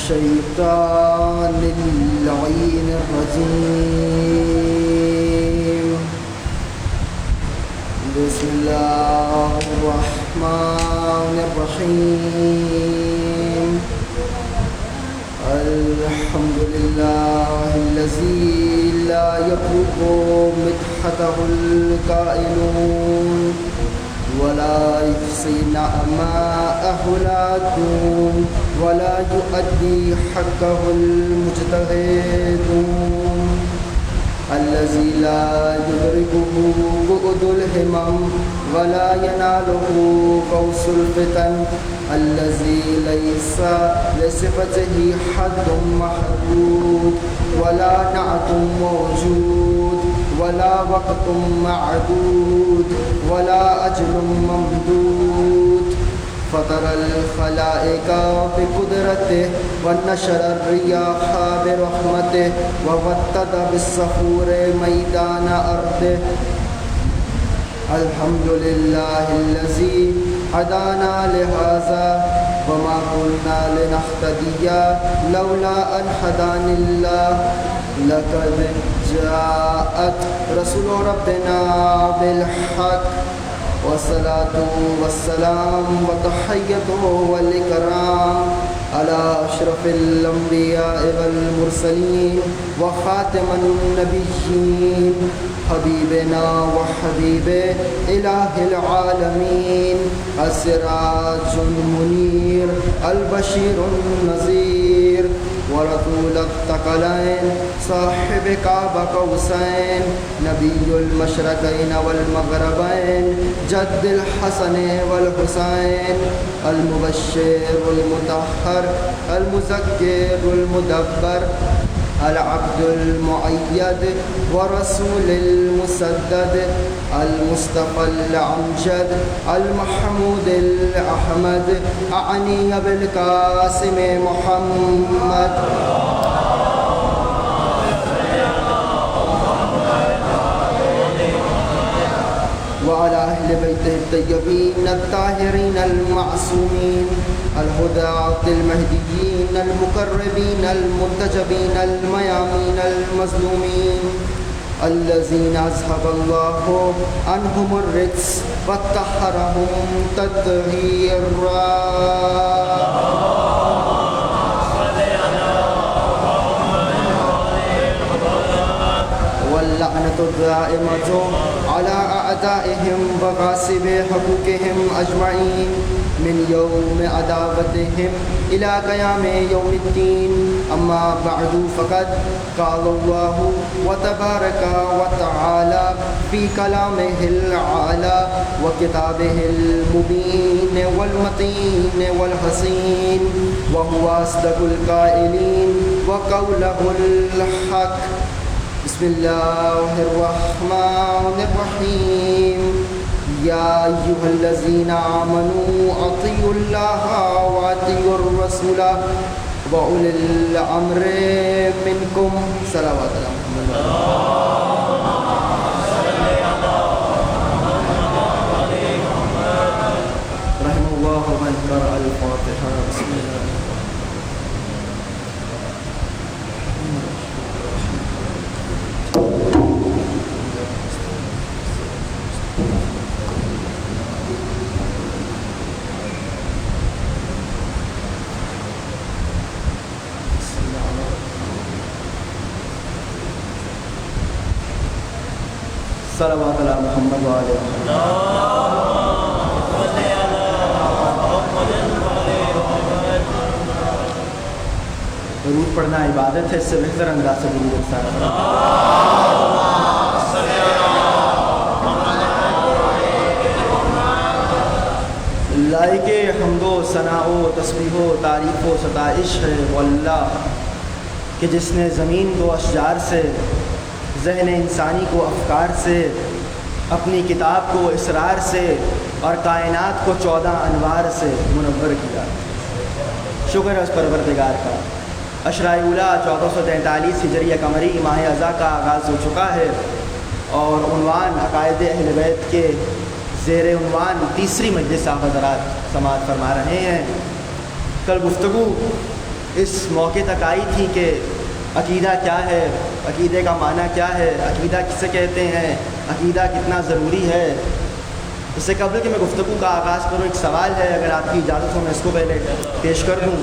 الشيطان اللعين الرجيم. بسم الله الرحمن الرحيم. الحمد لله الذي لا يبلغ مدحته القائلون ولا يحصي نعماءه العادون ولا يؤدي حقه المجتهدون. الذي لا يدركه بعد الهمم ولا يناله غوص الفتن. الذي ليس لصفته حد محدود ولا نعت موجود ولا وقت معدود ولا أجل ممدود. فطر الخلائق بقدرته ونشر الرياح برحمته ووتد بالصخور ميدان أرضه. الحمد لله الذي هدانا لهذا وما كنا لنهتدي لولا أن هدانا الله. لقد جاءت رسول ربنا بالحق والصلاة والسلام وتحيته والإكرام على أشرف الأنبياء والمرسلين وخاتم النبيين حبيبنا وحبيب إله العالمين السراج المنير البشير النذير ورسول الثقلين صاحب كعب قوسين نبي المشرقين والمغربين جد الحسن والحسين المبشر المطهر المذكر المدبر العبد المؤيد ورسول المسدد المصطفى الأمجد المحمود الأحمد أعني بالقاسم محمد وعلى أهل بيته الطيبين الطاهرين المعصومين الهداة المهديين المقربين المنتجبين الميامين المظلومين الذين أذهب الله عنهم الرجس وطهرهم تطهيرا. واللعنة الدائمة على أعدائهم وغاصب حقوقهم أجمعين من يوم عداوتهم إلى قيام يوم الدين. أما بعد فقد قال الله وتبارك وتعالى في كلامه الأعلى وكتابه المبين والمتين والحسين وهو أصدق القائلين وقوله الحق. بسم الله الرحمن الرحيم. يا أيها الذين آمنوا أطيعوا الله وأطيعوا الرسول وأولي الأمر منكم. صلوات الله رحم الله من قرأ الفاتحة. بسم الله. صلوات علی محمد وعلی محمد. درود پڑھنا عبادت ہے، اس سے بہتر انداز سے درود اثر. لائق حمد و ثنا و تسبیح و تعریف و ستائش ہے وہ اللہ کہ جس نے زمین کو اشجار سے، ذہن انسانی کو افکار سے، اپنی کتاب کو اسرار سے اور کائنات کو 14 انوار سے منور کیا. شکر ہے اس پروردگار کا. اشرائے اولیٰ 1443 ہجری قمری ماہ اذا کا آغاز ہو چکا ہے اور عنوان عقائد اہل بیت کے زیر عنوان تیسری مجلس آپ حضرات سماعت فرما رہے ہیں. کل گفتگو اس موقع تک آئی تھی کہ عقیدہ کیا ہے، عقیدے کا معنی کیا ہے، عقیدہ کسے کہتے ہیں، عقیدہ کتنا ضروری ہے۔ اس سے قبل کہ میں گفتگو کا آغاز کروں، ایک سوال ہے، اگر آپ کی اجازت ہو میں اس کو پہلے پیش کر دوں۔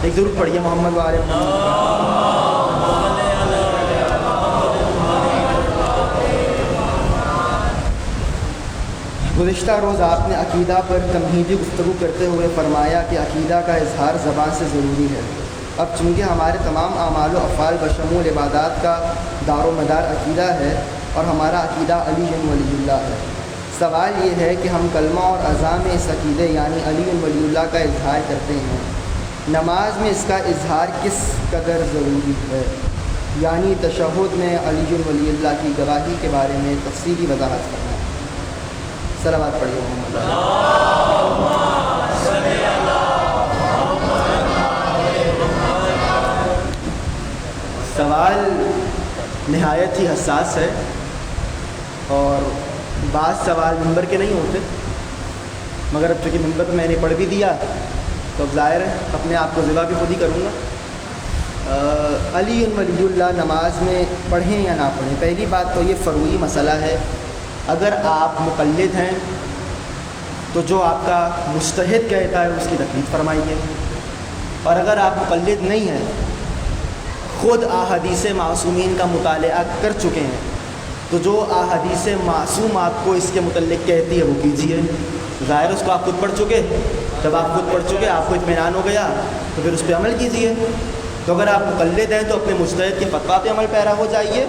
ایک ضرور پڑھیے محمد وعلى محمد۔ گزشتہ روز آپ نے عقیدہ پر تمہیدی گفتگو کرتے ہوئے فرمایا کہ عقیدہ کا اظہار زبان سے ضروری ہے۔ اب چونکہ ہمارے تمام اعمال و افعال بشمول عبادات کا دار و مدار عقیدہ ہے اور ہمارا عقیدہ علی ولی اللہ ہے، سوال یہ ہے کہ ہم کلمہ اور اذان میں اس عقیدے یعنی علی ولی اللہ کا اظہار کرتے ہیں، نماز میں اس کا اظہار کس قدر ضروری ہے؟ یعنی تشہد میں علی ولی اللہ کی گواہی کے بارے میں تفصیلی وضاحت کرنا۔ صلوات پڑھیے محمد۔ سوال نہایت ہی حساس ہے اور بعض سوال ممبر کے نہیں ہوتے، مگر اب چونکہ ممبر پہ میں نے پڑھ بھی دیا تو اب ظاہر ہے اپنے آپ کو ذبح بھی خود ہی کروں گا۔ علی ولی اللہ نماز میں پڑھیں یا نہ پڑھیں، پہلی بات تو یہ فروعی مسئلہ ہے۔ اگر آپ مقلد ہیں تو جو آپ کا مجتہد کہتا ہے اس کی تقلید فرمائیے، اور اگر آپ مقلد نہیں ہیں، خود احادیث معصومین کا مطالعہ کر چکے ہیں، تو جو احادیث معصوم آپ کو اس کے متعلق کہتی ہے وہ کیجیے۔ ظاہر اس کو آپ خود پڑھ چکے، جب آپ خود پڑھ چکے آپ کو اطمینان ہو گیا تو پھر اس پہ عمل کیجیے۔ تو اگر آپ مقلد ہیں تو اپنے مجتہد کے فتویٰ پہ عمل پیرا ہو جائیے،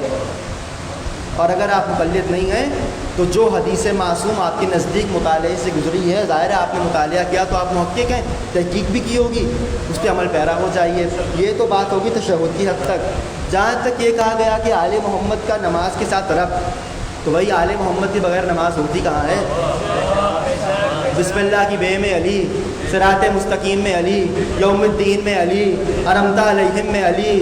اور اگر آپ مقلد نہیں ہیں تو جو حدیث معصوم آپ کے نزدیک مطالعے سے گزری ہے، ظاہر ہے آپ نے مطالعہ کیا تو آپ محقق ہیں، تحقیق بھی کی ہوگی، اس پہ عمل پیرا ہو جائیے۔ یہ تو بات ہوگی تشہد کی حد تک۔ جہاں تک یہ کہا گیا کہ آل محمد کا نماز کے ساتھ ربط، تو وہی آل محمد کے بغیر نماز ہوتی کہاں ہے؟ بسم اللہ کی بے میں علی، صراط مستقیم میں علی، یوم الدین میں علی، ارمتا علیہم میں علی،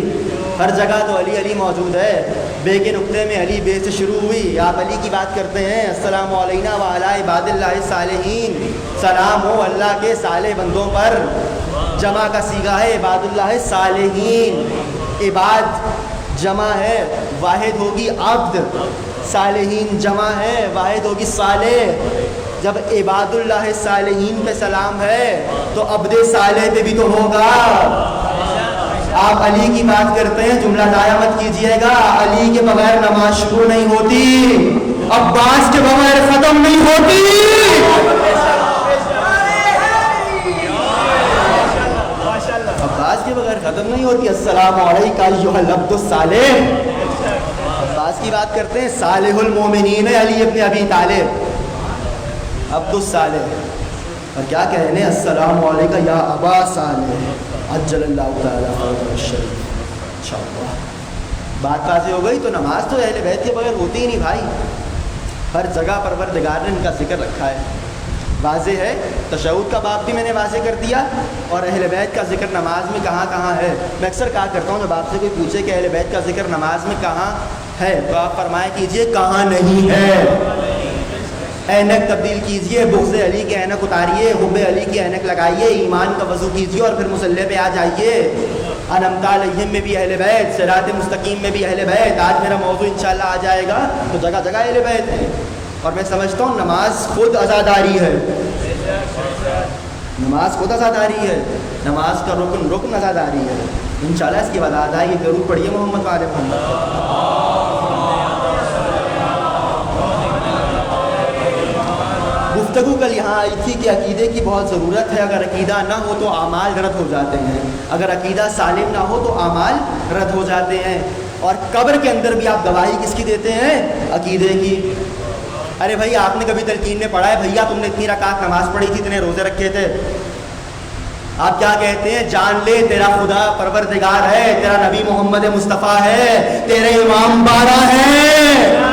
ہر جگہ تو علی علی موجود ہے۔ بے کے نقطے میں علی، بے سے شروع ہوئی، آپ علی کی بات کرتے ہیں۔ السلام علینا وعلی عباد اللہ الصالحین، سلام ہو اللہ کے صالح بندوں پر۔ جمع کا صیغہ ہے عباد اللہ صالحین، عباد جمع ہے، واحد ہوگی عبد، صالحین جمع ہے، واحد ہوگی صالح۔ جب عباد اللہ صالحین پہ سلام ہے تو عبد صالح پہ بھی تو ہوگا۔ آپ علی کی بات کرتے ہیں، جملہ ضائع مت کیجئے گا۔ علی کے بغیر نماز شروع نہیں ہوتی، عباس کے بغیر ختم نہیں ہوتی۔ عباس کے بغیر ختم نہیں ہوتی۔ السلام علیکہ ایھا العبد الصالح، عباس کی بات کرتے ہیں، صالح المومنین علی ابن ابی طالب، عبد الصالح۔ اور کیا کہنے، السلام علیکہ یا ابا صالح عجل اللہ تعالیٰ فرجہ الشریف۔ انشاءاللہ بات واضح ہو گئی۔ تو نماز تو اہل بیت کے بغیر ہوتی ہی نہیں بھائی، ہر جگہ پروردگار نے ان کا ذکر رکھا ہے، واضح ہے۔ تشہد کا باب بھی میں نے واضح کر دیا، اور اہل بیت کا ذکر نماز میں کہاں کہاں ہے۔ میں اکثر کہا کرتا ہوں جب آپ سے کوئی پوچھے کہ اہل بیت کا ذکر نماز میں کہاں ہے تو آپ فرمایا کیجئے کہاں نہیں ہے۔ اینک تبدیل کیجئے، بغض علی کی اینک اتاریے، حب علی کی اینک لگائیے، ایمان کا وضو کیجئے اور پھر مصلی پہ آ جائیے۔ انعمت علیہم میں بھی اہل بیت، صراط مستقیم میں بھی اہل بیت۔ آج میرا موضوع انشاءاللہ آ جائے گا تو جگہ جگہ اہل بیت ہے، اور میں سمجھتا ہوں نماز خود عزاداری ہے، نماز خود عزاداری ہے، نماز کا رکن عزاداری ہے۔ انشاءاللہ اس کی وضاحت آئے گی، ضرور پڑھیے محمد وعلى محمد۔ گفتگو کل یہاں آئی تھی کہ عقیدے کی بہت ضرورت ہے، اگر عقیدہ نہ ہو تو اعمال رد ہو جاتے ہیں، اگر عقیدہ سالم نہ ہو تو اعمال رد ہو جاتے ہیں۔ اور قبر کے اندر بھی آپ گواہی کس کی دیتے ہیں؟ عقیدے کی۔ ارے بھائی آپ نے کبھی تلقین میں پڑھا ہے بھیا تم نے اتنی رکعت نماز پڑھی تھی، اتنے روزے رکھے تھے؟ آپ کیا کہتے ہیں؟ جان لے تیرا خدا پروردگار ہے، تیرا نبی محمد مصطفیٰ ہے، تیرے امام 12 ہیں۔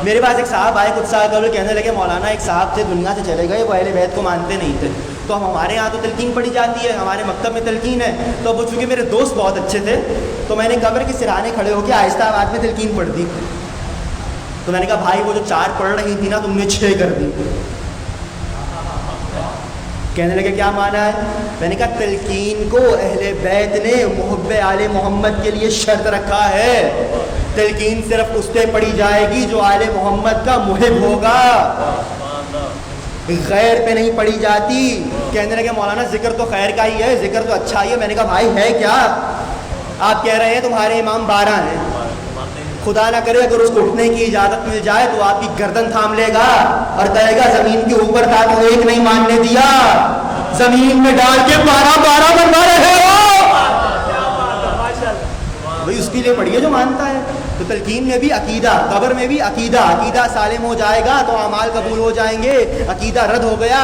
میرے پاس ایک صاحب آئے کچھ سال قبل، کہنے لگے مولانا ایک صاحب تھے دنیا سے چلے گئے، وہ اہل بیت کو مانتے نہیں تھے، تو ہمارے یہاں تو تلقین پڑھی جاتی ہے، ہمارے مکتب میں تلقین ہے۔ تو وہ چونکہ میرے دوست بہت اچھے تھے تو میں نے قبر کے سرانے کھڑے ہو کے آہستہ آواز میں تلقین پڑھ دی۔ تو میں نے کہا بھائی وہ جو 4 پڑھ رہی تھی نا تم نے 6 کر دی۔ کہنے لگے کیا معنی ہے؟ میں نے کہا تلقین کو اہل بیت نے محب آل محمد کے لیے شرط رکھا ہے، تلقین صرف اس پہ پڑھی جائے گی جو آل محمد کا محب ہوگا، غیر پہ نہیں پڑھی جاتی۔ کہنے لگے مولانا ذکر تو خیر کا ہی ہے، ذکر تو اچھا ہی ہے۔ میں نے کہا بھائی ہے کیا؟ آپ کہہ رہے ہیں تمہارے امام 12 ہیں، خدا نہ کرے اگر اس کو اٹھنے کی اجازت مل جائے تو آپ کی گردن تھام لے گا اور کہے گا زمین کے اوپر تھا تو ایک نہیں ماننے دیا، زمین میں ڈال کے 12 بنوا رہے ہو۔ بھائی اس کے لیے پڑھیے جو مانتا ہے۔ تو تلقین میں بھی عقیدہ، قبر میں بھی عقیدہ، عقیدہ سالم ہو جائے گا تو اعمال قبول ہو جائیں گے، عقیدہ رد ہو گیا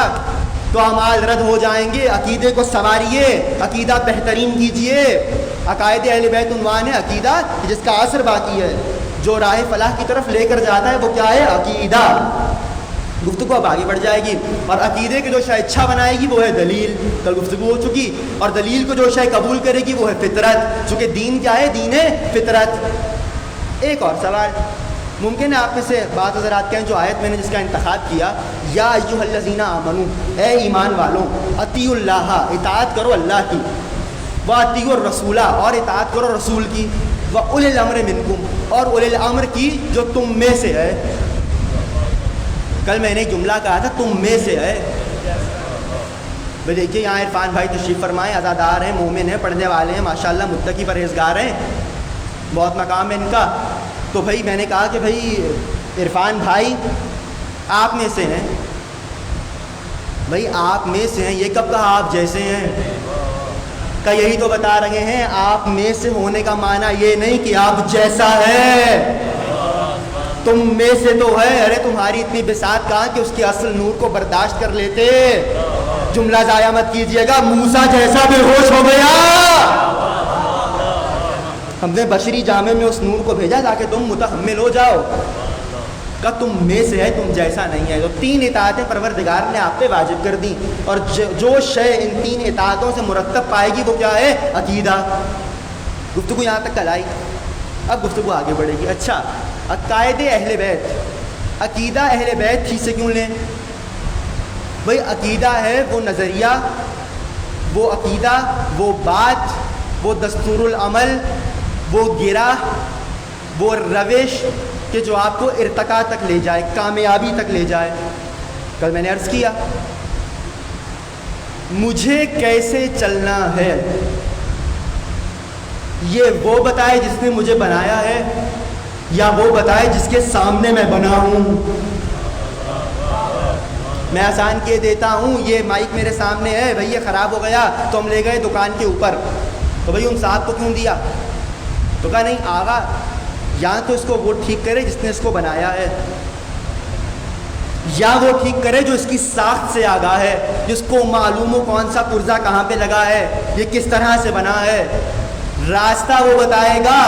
تو اعمال رد ہو جائیں گے۔ عقیدے کو سنواریے، عقیدہ بہترین کیجئے۔ عقائد اہل بیت عنوان ہے عقیدہ جس کا اثر باقی ہے، جو راہ فلاح کی طرف لے کر جاتا ہے وہ کیا ہے؟ عقیدہ۔ گفتگو اب آگے بڑھ جائے گی، اور عقیدے کے جو شے اچھا بنائے گی وہ ہے دلیل، کل گفتگو ہو چکی، اور دلیل کو جو شے قبول کرے گی وہ ہے فطرت، چونکہ دین کیا ہے؟ دین ہے فطرت۔ ایک اور سوال ممکن ہے آپ میں سے بعض حضرات کہیں، جو آیت میں نے جس کا انتخاب کیا، یا ایھا الذین آمنوا، اے ایمان والوں، اطیعوا اللہ، اطاعت کرو اللہ کی، واطیعوا الرسول، اور اطاعت کرو رسول کی، واولی الامر منکم، اور اولی الامر کی جو تم میں سے ہے۔ کل میں نے ایک جملہ کہا تھا تم میں سے ہے۔ دیکھیے یہاں عرفان بھائی تشریف فرمائے، عزادار ہیں، مومن ہیں، پڑھنے والے ہیں، ماشاءاللہ متقی پرہیزگار ہیں، بہت مقام ہے ان کا۔ تو بھائی میں نے کہا کہ بھائی عرفان بھائی آپ میں سے ہیں، بھائی آپ میں سے ہیں، یہ کب کہا آپ جیسے ہیں؟ کا یہی تو بتا رہے ہیں، آپ میں سے ہونے کا معنی یہ نہیں کہ آپ جیسا ہے، تم میں سے تو ہے۔ ارے تمہاری اتنی بساط کہاں کہ اس کے اصل نور کو برداشت کر لیتے؟ جملہ ضائع مت کیجئے گا، موسیٰ جیسا بے ہوش ہو گیا، ہم نے بشری جامع میں اس نور کو بھیجا تاکہ تم متحمل ہو جاؤ، کہ تم میں سے ہے، تم جیسا نہیں ہے۔ تو 3 اطاعتیں پروردگار نے آپ پہ واجب کر دی، اور جو شے ان 3 اطاعتوں سے مرتب پائے گی وہ کیا ہے؟ عقیدہ۔ گفتگو یہاں تک کل آئی، اب گفتگو آگے بڑھے گی۔ اچھا عقائد اہل بیت، عقیدہ اہل بیت ٹھیک سے کیوں لیں؟ بھائی عقیدہ ہے وہ نظریہ، وہ عقیدہ، وہ بات، وہ دستور العمل، وہ گرہ، وہ روش کہ جو آپ کو ارتقاء تک لے جائے، کامیابی تک لے جائے۔ کل میں نے عرض کیا مجھے کیسے چلنا ہے یہ وہ بتائے جس نے مجھے بنایا ہے، یا وہ بتائے جس کے سامنے میں بنا ہوں؟ میں آسان کیے دیتا ہوں، یہ مائک میرے سامنے ہے، بھئی یہ خراب ہو گیا تو ہم لے گئے دکان کے اوپر، تو بھئی ان صاحب کو کیوں دیا؟ تو کہا نہیں آغا یا تو اس کو وہ ٹھیک کرے جس نے اس کو بنایا ہے، یا وہ ٹھیک کرے جو اس کی ساخت سے آگاہ ہے، جس کو معلوم ہو کون سا پرزہ کہاں پہ لگا ہے، یہ کس طرح سے بنا ہے۔ راستہ وہ بتائے گا،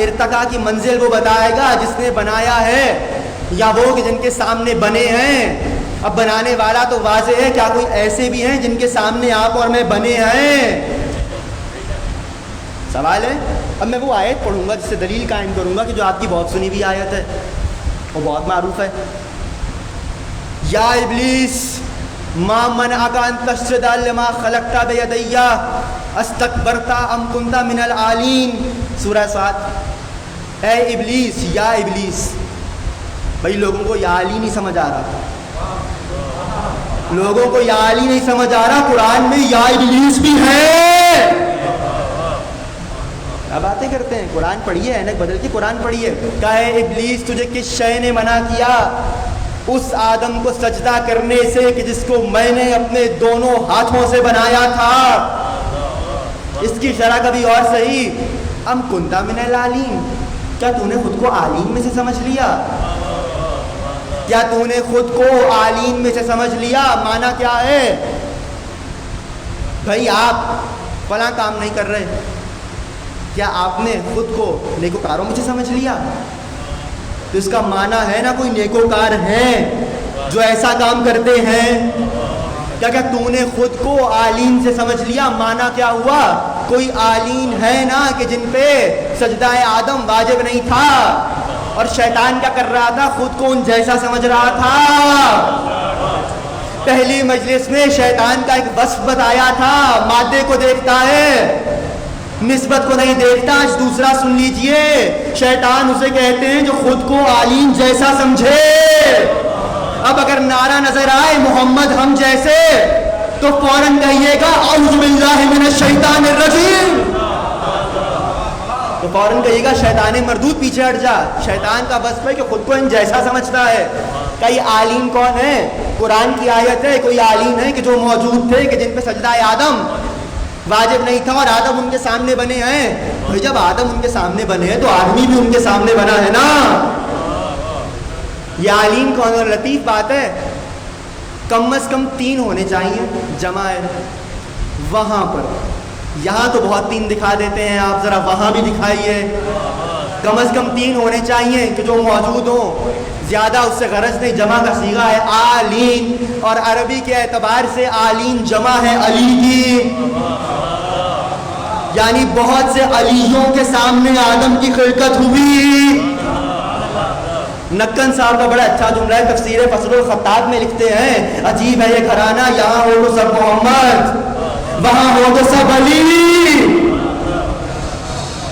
ارتقاء کی منزل وہ بتائے گا جس نے بنایا ہے، یا وہ کہ جن کے سامنے بنے ہیں۔ اب بنانے والا تو واضح ہے، کیا کوئی ایسے بھی ہیں جن کے سامنے آپ اور میں بنے ہیں؟ سوال ہے۔ اب میں وہ آیت پڑھوں گا جس سے دلیل قائم کروں گا کہ جو آپ کی بہت سنی ہوئی آیت ہے، وہ بہت معروف ہے، یا ابلیس ما منعک ان تسجد لما خلقت بیدی استکبرت ام کنت من العالین، سورہ صاد۔ اے ابلیس، یا ابلیس، بھائی لوگوں کو یا علی نہیں سمجھ آ رہا، لوگوں کو یا علی نہیں سمجھ آ رہا، قرآن میں یا ابلیس بھی ہے۔ کیا باتیں کرتے ہیں؟ قرآن پڑھیے، اینک بدل کے قرآن پڑھیے۔ کہے ابلیس تجھے کس شے نے منع کیا اس آدم کو سجدہ کرنے سے کہ جس کو میں نے اپنے دونوں ہاتھوں سے بنایا تھا؟ اس کی شرح کبھی اور صحیح، ام کنت من العالین، کیا تو نے خود کو عالین میں سے سمجھ لیا؟ کیا تو نے خود کو عالین میں سے سمجھ لیا؟ معنی کیا ہے؟ بھائی آپ فلاں کام نہیں کر رہے، کیا آپ نے خود کو نیکوکاروں میں سے سمجھ لیا؟ تو اس کا معنی ہے نا کوئی نیکوکار ہیں جو ایسا کام کرتے ہیں۔ کیا تو نے خود کو عالین سے سمجھ لیا؟ معنی کیا ہوا؟ کوئی عالین ہے نا کہ جن پہ سجدہ آدم واجب نہیں تھا، اور شیطان کیا کر رہا تھا؟ خود کو ان جیسا سمجھ رہا تھا۔ پہلی مجلس میں شیطان کا ایک وصف بتایا تھا، مادے کو دیکھتا ہے، نسبت کو نہیں دیکھتا. دوسرا سن لیجئے، شیطان اسے کہتے ہیں جو خود کو عالم جیسا سمجھے. اب اگر نعرہ نظر آئے محمد ہم جیسے تو فوراً کہیے گا اعوذ باللہ من الشیطان الرجیم، تو فوراً کہیے گا شیطان مردود پیچھے ہٹ جا. شیطان کا وصف ہے کہ خود کو ان جیسا سمجھتا ہے. کئی عالم کون ہے؟ قرآن کی آیت ہے، کوئی عالم ہے کہ جو موجود تھے کہ جن پہ سجدہ آدم واجب نہیں تھا اور آدم ان کے سامنے بنے ہیں. بھائی جب آدم ان کے سامنے بنے ہیں تو آدمی بھی ان کے سامنے بنا ہے نا. یہ عالم کون؟ اور لطیف بات ہے، کم از کم 3 ہونے چاہیے جمع ہے وہاں پر. یہاں تو بہت 3 دکھا دیتے ہیں آپ، ذرا وہاں بھی دکھائیے. کم از کم 3 ہونے چاہیے کہ جو موجود ہوں، زیادہ اس سے غرض نہیں. جمع کا صیغہ ہے عالین، اور عربی کے اعتبار سے عالین جمع ہے علی کی، یعنی بہت سے علیوں کے سامنے آدم کی خلقت ہوئی. نکن صاحب کا بڑا اچھا جملہ ہے، تفسیر فصل الخطاب میں لکھتے ہیں عجیب ہے یہ گھرانہ، یہاں ہو تو سب محمد، وہاں ہو تو سب علی.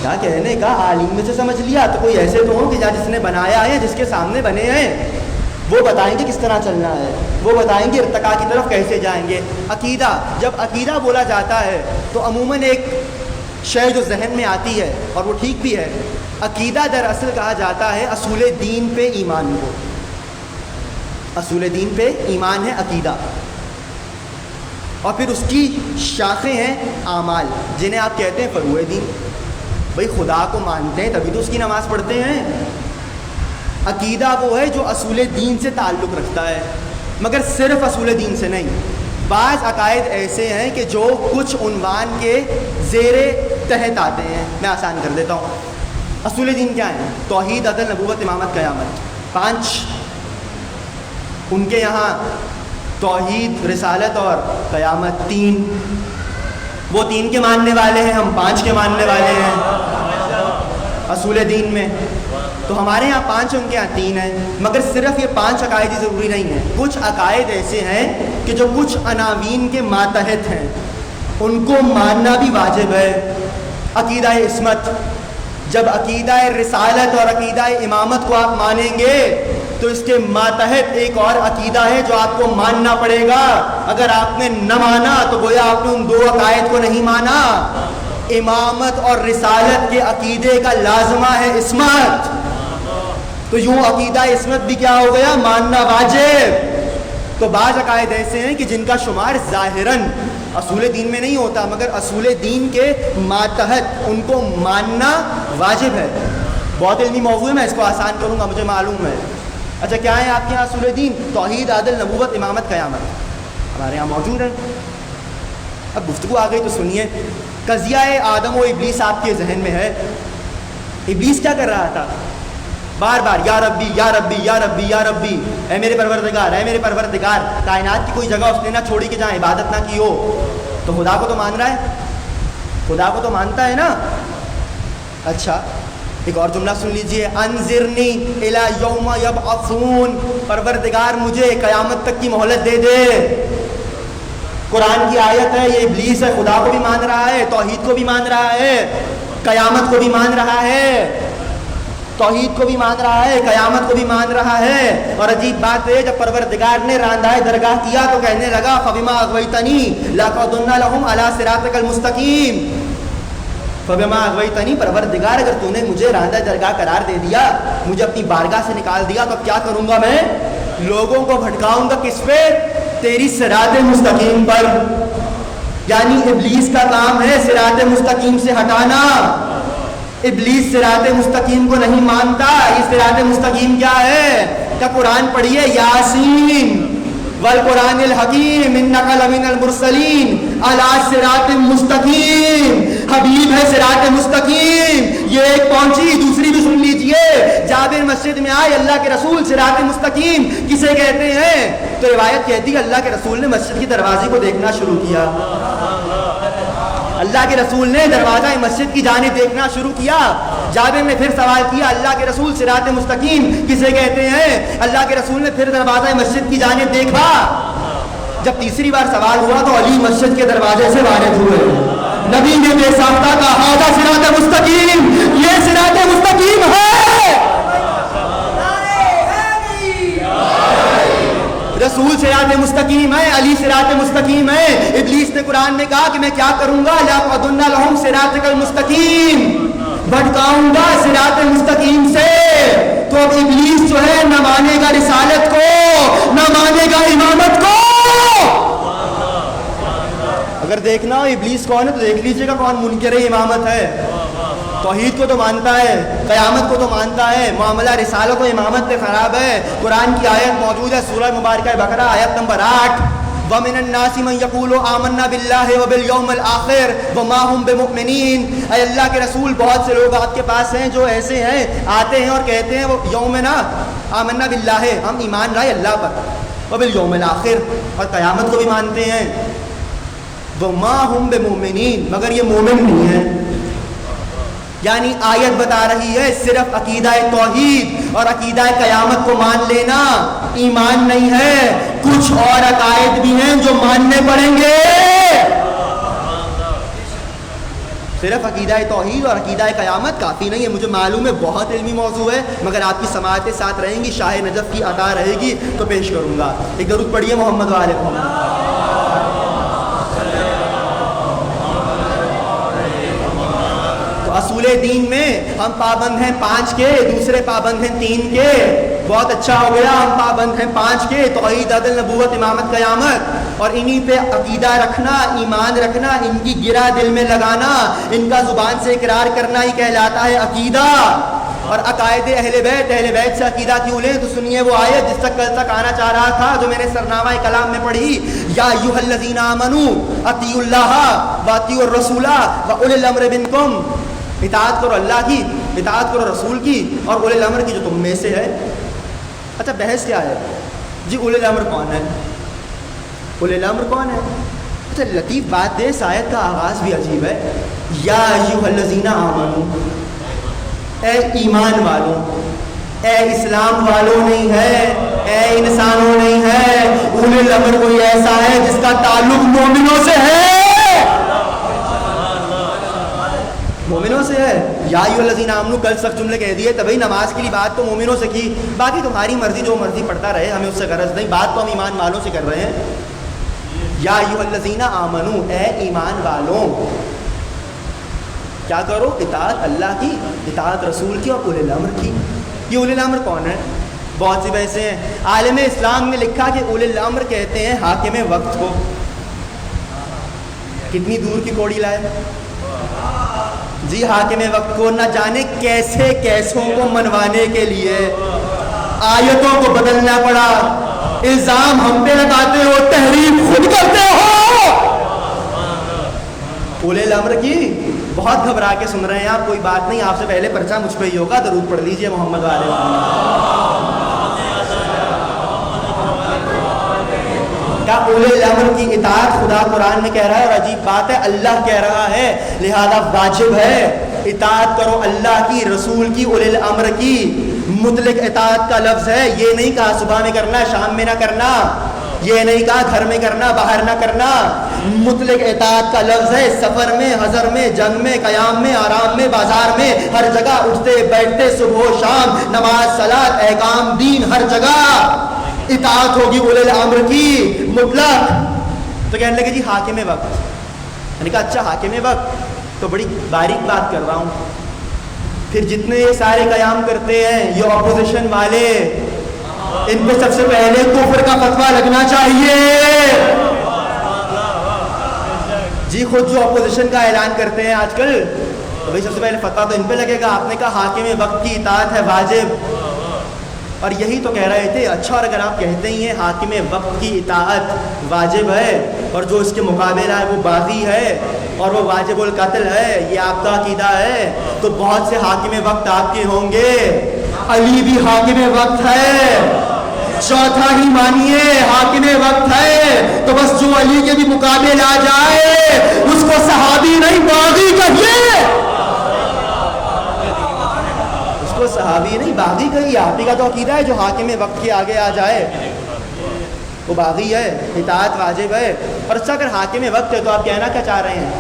کیا کہنے کا، عالم میں سے سمجھ لیا تو کوئی ایسے تو ہو کہ جس نے بنایا ہے، جس کے سامنے بنے ہیں، وہ بتائیں گے کس طرح چلنا ہے، وہ بتائیں گے ارتقاء کی طرف کیسے جائیں گے. عقیدہ، جب عقیدہ بولا جاتا ہے تو عموماً ایک شے جو ذہن میں آتی ہے اور وہ ٹھیک بھی ہے، عقیدہ دراصل کہا جاتا ہے اصول دین پہ ایمان کو. اصول دین پہ ایمان ہے عقیدہ، اور پھر اس کی شاخیں ہیں اعمال جنہیں آپ کہتے ہیں فروع دین. بھئی خدا کو مانتے ہیں تبھی تو اس کی نماز پڑھتے ہیں. عقیدہ وہ ہے جو اصول دین سے تعلق رکھتا ہے، مگر صرف اصول دین سے نہیں. بعض عقائد ایسے ہیں کہ جو کچھ عنوان کے زیر تحت آتے ہیں. میں آسان کر دیتا ہوں. اصول دین کیا ہیں؟ توحید، عدل، نبوت، امامت، قیامت. 5 ان کے یہاں توحید، رسالت اور قیامت. 3 وہ 3 کے ماننے والے ہیں، ہم 5 کے ماننے والے ہیں اصول دین میں. تو ہمارے یہاں 5 ان کے یہاں 3 ہیں. مگر صرف یہ 5 عقائد ہی ضروری نہیں ہیں. کچھ عقائد ایسے ہیں کہ جو کچھ عناوین کے ماتحت ہیں، ان کو ماننا بھی واجب ہے. عقیدہ عصمت، جب عقیدہ رسالت اور عقیدہ امامت کو آپ مانیں گے تو اس کے ماتحت ایک اور عقیدہ ہے جو آپ کو ماننا پڑے گا. اگر آپ نے نہ مانا تو گویا آپ نے ان 2 عقائد کو نہیں مانا. امامت اور رسالت کے عقیدے کا لازمہ ہے عصمت. تو یوں عقیدہ عصمت بھی کیا ہو گیا؟ ماننا واجب. تو بعض عقائد ایسے ہیں کہ جن کا شمار ظاہراً اصول دین میں نہیں ہوتا، مگر اصول دین کے ماتحت ان کو ماننا واجب ہے. بہت علمی موضوع ہے، میں اس کو آسان کروں گا، مجھے معلوم ہے. اچھا کیا ہے آپ کے یہاں اصول دین؟ توحید، عدل، نبوت، امامت، قیامت. ہمارے یہاں موجود ہے. اب گفتگو آ گئی تو سنیے. قضیہ آدم و ابلیس آپ کے ذہن میں ہے. ابلیس کیا کر رہا تھا؟ بار بار یا ربی یا ربی یا ربی یا ربی، اے میرے پروردگار اے میرے پروردگار. کائنات کی کوئی جگہ اس نے نہ چھوڑی کہ جہاں عبادت نہ کی ہو. تو خدا کو تو مان رہا ہے، خدا کو تو مانتا ہے نا. اچھا ایک اور جملہ سن لیجئے، انذرنی الی یوم یبعثون، پروردگار مجھے قیامت تک کی مہلت دے دے. قرآن کی آیت ہے. یہ ابلیس ہے، خدا کو بھی مان رہا ہے، توحید کو بھی مان رہا ہے، قیامت کو بھی مان رہا ہے. توحید کو بھی مان رہا ہے، قیامت کو بھی مان رہا ہے. اور عجیب بات ہے، جب پروردگار نے راندائے درگاہ کیا تو کہنے لگا فبما اغویتنی لاقعدن لهم علی صراطک المستقیم. فبما اغویتنی، پروردگار اگر تو نے مجھے راندہ درگاہ قرار دے دیا، مجھے اپنی بارگاہ سے نکال دیا، تو اب کیا کروں گا؟ میں لوگوں کو بھٹکاؤں گا کس پہ؟ تیری صراط مستقیم پر. یعنی ابلیس کا کام ہے صراط مستقیم سے ہٹانا. ابلیس صراط مستقیم کو نہیں مانتا. یہ صراط مستقیم کیا ہے؟ کیا قرآن پڑھیے، یاسین والقرآن الحکیم انک لمن المرسلین علی صراط مستقیم. حبیب ہے صراط مستقیم. یہ ایک پہنچی، دوسری بھی سن لیجئے. جابر مسجد میں آئے، اللہ کے رسول صراط مستقیم کسے کہتے ہیں؟ تو روایت کہتی ہے اللہ کے رسول نے مسجد کی دروازے کو دیکھنا شروع کیا. اللہ کے رسول نے دروازہ مسجد کی جانب دیکھنا شروع کیا. جابر نے پھر سوال کیا اللہ کے رسول صراط مستقیم کسے کہتے ہیں؟ اللہ کے رسول نے پھر دروازہ مسجد کی جانب دیکھا. جب تیسری بار سوال ہوا تو علی مسجد کے دروازے سے وارد ہوئے. نبی نے بے ساختہ کہا ھذا صراط مستقیم، یہ صراط مستقیم ہے. رسول صراط مستقیم ہے، علی صراط مستقیم ہے. ابلیس نے قرآن میں کہا کہ میں کیا کروں گا، لأقعدن لهم صراطک المستقیم، بھٹکاؤں گا صراط مستقیم سے. تو اب ابلیس جو ہے نہ مانے گا رسالت کو، نہ مانے گا امامت کو. اگر دیکھنا ہو ابلیس کون ہے تو دیکھ لیجئے گا کون منکر امامت ہے. توحید کو تو مانتا ہے، قیامت کو تو مانتا ہے، معاملہ رسالت و امامت سے خراب ہے. قرآن کی آیت موجود ہے سورہ مبارکہ بقرہ آیت نمبر 8، وَمِنَ النَّاسِ مَن يَقُولُ آمَنَّا بِاللَّهِ وَبِالْيَوْمِ الْآخِرِ وَمَا هُمْ بِمُؤْمِنِينَ. اے اللہ کے رسول، بہت سے لوگ آپ کے پاس ہیں جو ایسے ہیں، آتے ہیں اور کہتے ہیں وہ یومنا آمنا باللہ، ہم ایمان لائے اللہ پر، وبالیوم الآخر، اور قیامت کو بھی مانتے ہیں. وَمَا هُمْ بِمُؤْمِنِينَ، مگر یہ مومن نہیں ہیں. یعنی آیت بتا رہی ہے صرف عقیدہ توحید اور عقیدہ قیامت کو مان لینا ایمان نہیں ہے، کچھ اور عقائد بھی ہیں جو ماننے پڑیں گے. صرف عقیدہ توحید اور عقیدہ قیامت کافی نہیں ہے. مجھے معلوم ہے بہت علمی موضوع ہے، مگر آپ کی سماعتیں ساتھ رہیں گی، شاہ نجف کی عطا رہے گی تو پیش کروں گا. ایک درود پڑھیے محمد و آل محمد. اصول دین میں ہم پابند ہیں 5 کے، دوسرے پابند ہیں 3 کے. بہت اچھا ہو گیا، ہم پابند ہیں 5 کے، توحید، عدل، نبوت، امامت، قیامت. اور انہی پہ عقیدہ رکھنا، ایمان رکھنا، ان کی گرہ دل میں لگانا، ان کا زبان سے اقرار کرنا ہی کہلاتا ہے عقیدہ. اور عقائد اہل بیت سے عقیدہ کیوں لیں تو سنیے وہ آیت جس تک کل تک آنا چاہ رہا تھا، جو میں نے سرنامہ کلام میں پڑھی. یا ایھا الذین آمنوا اطیعوا اللہ واطیعوا الرسول واولی الامر منکم. اطاعت کرو اللہ کی، اطاعت کرو رسول کی اور اولی الامر کی جو تم میں سے ہے. اچھا بحث کیا ہے جی؟ اولی الامر کون ہے؟ اولی الامر کون ہے؟ اچھا لطیف بات ہے، اس آیت کا آغاز بھی عجیب ہے. یا ایھا الذین آمنوا، اے ایمان والوں، اے اسلام والوں نہیں ہے، اے انسانوں نہیں ہے. اولی الامر کوئی ایسا ہے جس کا تعلق مومنوں سے ہے، مومنوں سے ہے. یا ایھا الذین آمنوا کل سخت جملے کہہ دیے تو بھائی نماز کے لیے بات تو مومنوں سے کی، باقی تمہاری مرضی جو مرضی پڑھتا رہے، ہمیں اس سے غرض نہیں، بات تو ہم ایمان والوں سے کر رہے ہیں. یا ایھا الذین آمنوا، اے ایمان والوں، کیا کرو؟ اطاعت اللہ کی، اطاعت رسول کی اور اولی الامر کی. یہ اولی الامر کون ہے؟ بہت سی بحثیں ہیں. عالم اسلام نے لکھا کہ اولی الامر کہتے ہیں حاکم وقت کو. کتنی دور کی کوڑی لائے جی! حاکم وقت کو نہ جانے کیسے کیسوں کو منوانے کے لیے آیتوں کو بدلنا پڑا. الزام ہم پہ لگاتے ہو، تحریف خود کرتے ہو. اولی الامر کی بہت گھبرا کے سن رہے ہیں آپ، کوئی بات نہیں، آپ سے پہلے پرچہ مجھ پہ ہی ہوگا. درود پڑھ لیجئے محمد علیہ وسلم. کیا اولی الامر کی اطاعت خدا قرآن میں کہہ رہا ہے، اور عجیب بات ہے اللہ کہہ رہا ہے، لہذا واجب ہے اطاعت کرو اللہ کی، رسول کی، اولی الامر کی. مطلق اطاعت کا لفظ ہے، یہ نہیں کہا صبح میں کرنا شام میں نہ کرنا، یہ نہیں کہا گھر میں کرنا باہر نہ کرنا. مطلق اطاعت کا لفظ ہے سفر میں، حضر میں، جنگ میں، قیام میں، آرام میں، بازار میں، ہر جگہ اٹھتے بیٹھتے، صبح و شام، نماز، صلاۃ، احکام دین، ہر جگہ اطاعت ہوگی اولی الامر کی مطلق. تو کہنے لگے جی حاکم وقت. میں نے کہا اچھا حاکم وقت تو بڑی باریک بات کر رہا ہوں. پھر جتنے یہ سارے قیام کرتے ہیں یہ اپوزیشن والے، ان پہ سب سے پہلے کفر کا فتویٰ لگنا چاہیے. جی خود جو اپوزیشن کا اعلان کرتے ہیں آج کل، تو بھائی سب سے پہلے فتویٰ تو ان پہ لگے گا. آپ نے کہا حاکم وقت کی اطاعت ہے واجب، اور یہی تو کہہ رہے تھے. اچھا، اور اگر آپ کہتے ہی ہیں حاکم وقت کی اطاعت واجب ہے اور جو اس کے مقابلہ ہے وہ باغی ہے اور وہ واجب القتل ہے، یہ آپ کا عقیدہ ہے، تو بہت سے حاکم وقت آپ کے ہوں گے. علی بھی حاکم وقت ہے. چوتھا ہی مانیے حاکم وقت ہے تو بس جو علی کے بھی مقابل آ جائے اس کو صحابی نہیں باغی کہیے، اس کو صحابی نہیں باغی کہیے. آپ ہی کا تو عقیدہ ہے جو حاکم وقت کے آگے آ جائے. وہ باغی ہے، اطاعت واجب ہے۔ اور اچھا اگر حاکم وقت ہے تو آپ کہنا کیا چاہ رہے ہیں؟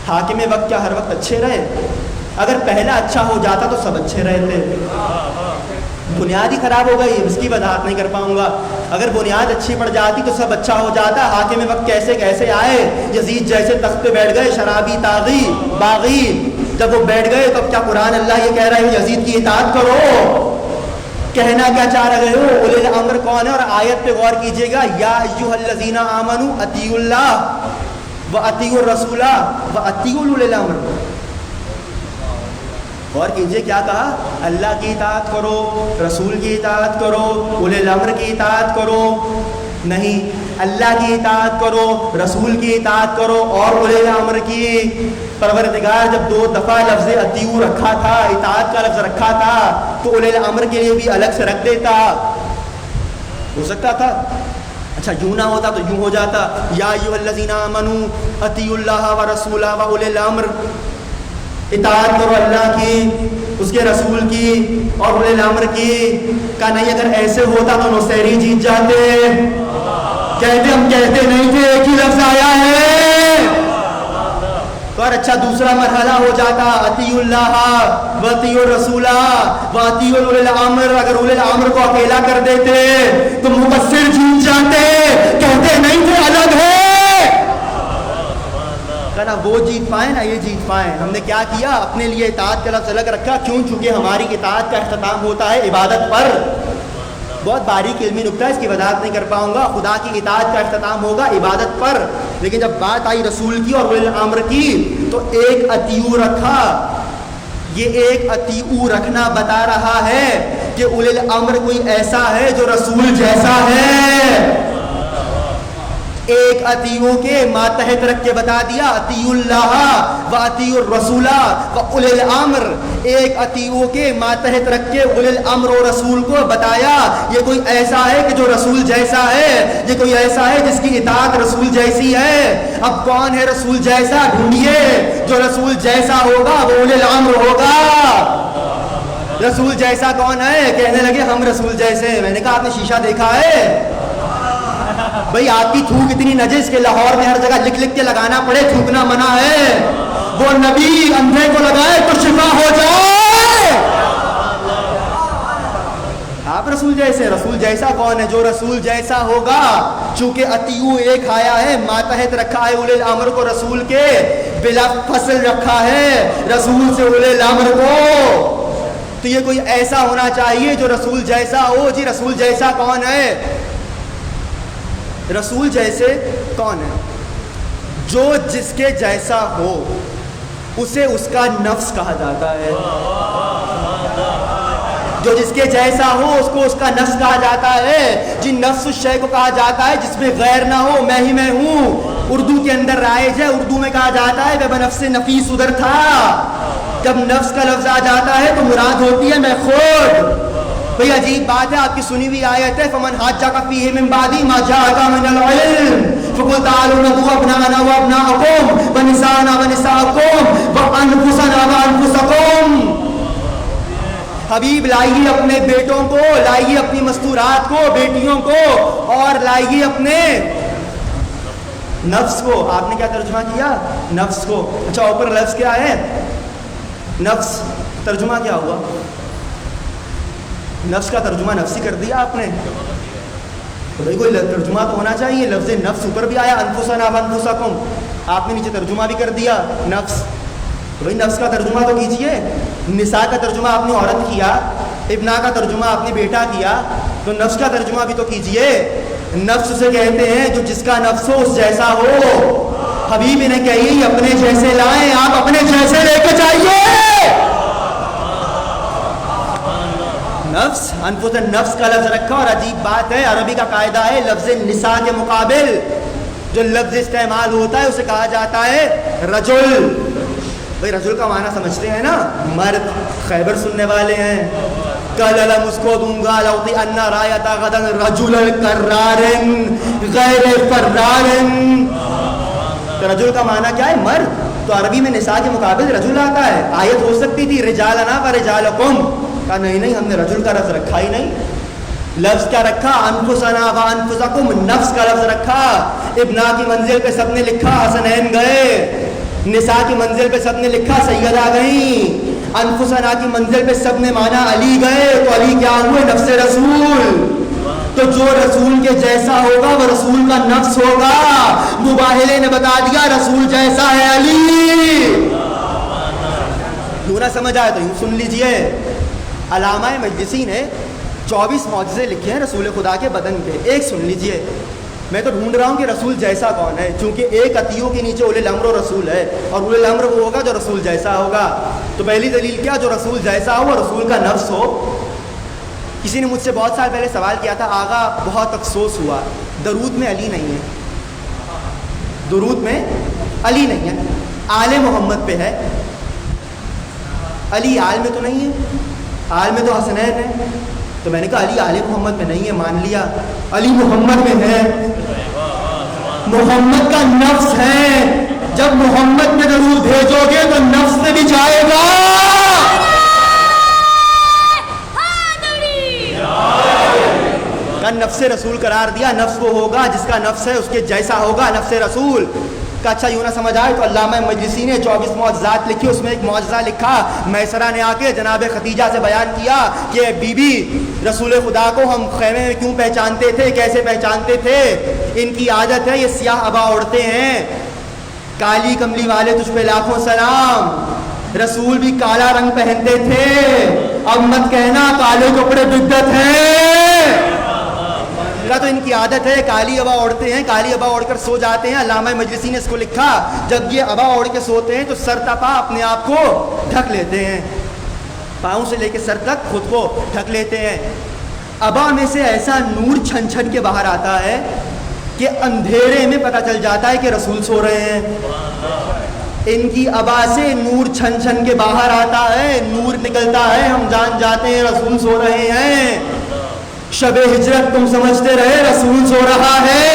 حاکم وقت کیا ہر وقت اچھے رہے؟ اگر پہلا اچھا ہو جاتا تو سب اچھے رہتے۔ بنیاد ہی خراب ہو گئی، اس کی وضاحت نہیں کر پاؤں گا۔ اگر بنیاد اچھی پڑ جاتی تو سب اچھا ہو جاتا۔ حاکم وقت کیسے کیسے آئے، یزید جیسے تخت پہ بیٹھ گئے، شرابی طاغی باغی، جب وہ بیٹھ گئے تو اب کیا قرآن اللہ یہ کہہ رہا ہے یزید کی اطاعت کرو؟ کہنا کیا چاہ رہے ہو؟ اولی الامر کون ہے؟ اور آیت پہ غور کیجئے گا، یا ایھا الذین آمنوا اطیعوا اللہ واطیعوا الرسول واطیعوا اولی الامر۔ غور کیجئے کیا کہا؟ اللہ کی اطاعت کرو، رسول کی اطاعت کرو، اولی الامر کی اطاعت کرو؟ نہیں، اللہ کی اطاعت کرو، رسول کی اطاعت کرو اور اولی الامر کی۔ پروردگار جب 2 دفعہ لفظ اطیعوا رکھا تھا، اطاعت کا لفظ رکھا تھا، تو اولی الامر کے لیے بھی الگ سے رکھ دیتا، ہو سکتا تھا۔ اچھا یوں نہ ہوتا تو یوں ہو جاتا، یا ایھا الذین آمنوا اطیعوا اللہ ورسولہ واولی الامر، اطاعت کرو اللہ کی، اس کے رسول کی اور اولی الامر کی۔ کہا نہیں، اگر ایسے ہوتا تو نصیری جیت جاتے۔ کہتے ہم کہتے نہیں تھے، ایک ہی لفظ آیا ہے۔ تو اور اچھا دوسرا مرحلہ ہو جاتا، اطیعوا اللہ واطیعوا الرسول واطیعوا اولی الامر۔ اگر اولی الامر کو اکیلا کر دیتے تو مقصر جیت جاتے، کہتے نہیں تھے الگ ہے۔ نہ وہ جیت پائیں نہ یہ جیت پائیں۔ ہم نے کیا کیا؟ اپنے لیے اطاعت کا لفظ الگ رکھا، کیوں؟ چونکہ ہماری اطاعت کا اختتام ہوتا ہے عبادت پر۔ بہت باریک علمی نکتہ ہے، اس کی وضاحت نہیں کر پاؤں گا۔ خدا کی اطاعت کا اختتام ہوگا عبادت پر، لیکن جب بات آئی رسول کی اور اولی الامر کی تو ایک اطیعوا رکھا۔ یہ ایک اطیعوا رکھنا بتا رہا ہے کہ اولی الامر کوئی ایسا ہے جو رسول جیسا ہے۔ ایک اطیعوا کے ماتحت رکھ کے بتا دیا، اطیعوا اللہ واطیعوا الرسول واولی الامر۔ ایک اطیعوا کے ماتحت رکھ کے اولی الامر و رسول کو بتایا یہ کوئی ایسا ہے کہ جو رسول جیسا ہے، یہ کوئی ایسا ہے جس کی اطاعت رسول جیسی ہے۔ اب کون ہے رسول جیسا؟ ڈھونڈیے۔ جو رسول جیسا ہوگا وہ اولی الامر ہوگا۔ رسول جیسا کون ہے؟ کہنے لگے ہم رسول جیسے ہیں۔ میں نے کہا آپ نے شیشہ دیکھا ہے؟ بھئی آپ کی تھوک اتنی نجس کہ لاہور میں ہر جگہ لکھ لکھ کے لگانا پڑے، تھوکنا منع ہے۔ وہ نبی اندھے کو لگائے تو شفا ہو جائے۔ آپ رسول جیسے؟ رسول جیسا کون ہے؟ جو رسول جیسا ہوگا۔ چونکہ اطیعوا ایک آیا ہے، ماتحت رکھا ہے اولی الامر کو رسول کے، بلا فصل رکھا ہے رسول سے اولی الامر کو۔ تو یہ کوئی ایسا ہونا چاہیے جو رسول جیسا ہو۔ جی رسول جیسا کون ہے؟ رسول جیسے کون ہے؟ جو جس کے جیسا ہو اسے اس کا نفس کہا جاتا ہے۔ جو جس کے جیسا ہو اس کو اس کا نفس کہا جاتا ہے۔ جن نفس اس شے کو کہا جاتا ہے جس میں غیر نہ ہو، میں ہی میں ہوں۔ اردو کے اندر رائج ہے، اردو میں کہا جاتا ہے کہ بنفس نفیس ادھر تھا۔ جب نفس کا لفظ آ جاتا ہے تو مراد ہوتی ہے میں خود۔ بھئی عجیب بات ہے، آپ کی سنی ہوئی آیت ہے فمن حاجک فیہ من بعد ما جاءک من العلم فقل تعالوا ندعو ابناءنا وابناءکم ونساءنا ونساءکم وانفسنا وانفسکم۔ حبیب لائیے اپنے بیٹوں کو، لائیے اپنی مستورات کو، بیٹیوں کو، اور لائیے اپنے نفس کو۔ آپ نے کیا ترجمہ کیا؟ نفس کو۔ اچھا اوپر لفظ کیا ہے؟ نفس۔ ترجمہ کیا ہوا؟ نفس کا ترجمہ نفسی کر دیا آپ نے۔ تو بھائی کوئی ترجمہ تو ہونا چاہیے۔ لفظ نفس اوپر بھی آیا، انفسنا وانفسکم، آپ نے نیچے ترجمہ بھی کر دیا نفس۔ تو بھائی نفس کا ترجمہ تو کیجئے۔ نساء کا ترجمہ آپ نے عورت کیا، ابنا کا ترجمہ آپ نے بیٹا کیا، تو نفس کا ترجمہ بھی تو کیجئے۔ نفس اسے کہتے ہیں جو جس کا نفس ہو اس جیسا ہو۔ حبیب نے کہی اپنے جیسے لائیں، آپ اپنے جیسے لے کے جائیے۔ نفس، انفس نفس کا لفظ رکھا، اور عجیب بات ہے عربی کا قاعدہ ہے لفظ نساء کے مقابل جو لفظ استعمال ہوتا ہے اسے کہا جاتا ہے رجل۔ بھئی رجل کا معنی سمجھتے ہیں نا، مرد۔ خیبر سننے والے ہیں، کل علم اس کو دوں گا لوطی انا رایتا غدن رجل کرارن غیر فرارن۔ تو رجل کا معنی کیا ہے؟ مرد۔ تو عربی میں نساء کے مقابل رجل آتا ہے۔ آیت ہو سکتی تھی رجالنا و رجالکم، کہا نہیں نہیں ہم نے رجل کا لفظ رکھا ہی نہیں۔ لفظ کیا رکھا؟ انفسنا و انفسکم، نفس کا لفظ رکھا. ابنا کی منزل پہ سب نے لکھا حسنین گئے، نساء کی منزل پہ سب نے لکھا سیدہ گئیں، انفسنا کی منزل پہ سب نے مانا علی گئے، تو علی کیا ہوئے؟ نفس رسول. تو جو رسول کے جیسا ہوگا وہ رسول کا نفس ہوگا. مباہلے نے بتا دیا رسول جیسا ہے علی. یوں نہ سمجھ آئے تو یوں سن لیجئے. علامہ مجلسی نے 24 معجزے لکھے ہیں رسول خدا کے بدن کے. ایک سن لیجئے. میں تو ڈھونڈ رہا ہوں کہ رسول جیسا کون ہے، چونکہ ایک عطیوں کے نیچے اولی الامر و رسول ہے، اور اولی الامر وہ ہوگا جو رسول جیسا ہوگا. تو پہلی دلیل کیا؟ جو رسول جیسا ہو وہ رسول کا نفس ہو. کسی نے مجھ سے بہت سال پہلے سوال کیا تھا، آغا بہت افسوس ہوا درود میں علی نہیں ہے، درود میں علی نہیں ہے، آل محمد پہ ہے. علی آل میں تو نہیں ہے، آل میں تو حسنین ہے. تو میں نے کہا علی آل محمد میں نہیں ہے، مان لیا. علی محمد میں ہے، محمد کا نفس ہے. جب محمد میں درود بھیجو گے تو نفس میں بھی جائے گا. کا نفس رسول قرار دیا. نفس وہ ہوگا جس کا نفس ہے اس کے جیسا ہوگا نفس رسول کا. اچھا یوں نہ سمجھ آئے تو علامہ مجلسی نے 24 معجزات لکھی، اس میں ایک معجزہ لکھا میسرہ نے آ کے جناب خدیجہ سے بیان کیا کہ بی بی رسول خدا کو ہم خیمے میں کیوں پہچانتے تھے، کیسے پہچانتے تھے؟ ان کی عادت ہے یہ سیاہ عبا اوڑھتے ہیں، کالی کملی والے تجھ پہ لاکھوں سلام. رسول بھی کالا رنگ پہنتے تھے. اب مت کہنا کالے کپڑے بدعت ہیں. تو ان کی عادت ہے کالی ابا اوڑھتے ہیں، کالی ابا اوڑھ کر سو جاتے ہیں. علامہ مجلسی نے اس کو لکھا جب یہ ابا اوڑھ کے سوتے ہیں تو سر تپا اپنے آپ کو ڈھک لیتے ہیں، پاؤں سے لے کے سر تک خود کو ڈھک لیتے ہیں. ابا میں سے ایسا نور چھن چھن کے باہر آتا ہے کہ اندھیرے میں پتہ چل جاتا ہے کہ رسول سو رہے ہیں. ان کی ابا سے نور چھن چھن کے باہر آتا ہے، نور نکلتا ہے، ہم جان جاتے ہیں رسول سو رہے ہیں. شب ہجرت تم سمجھتے رہے رسول سو رہا ہے،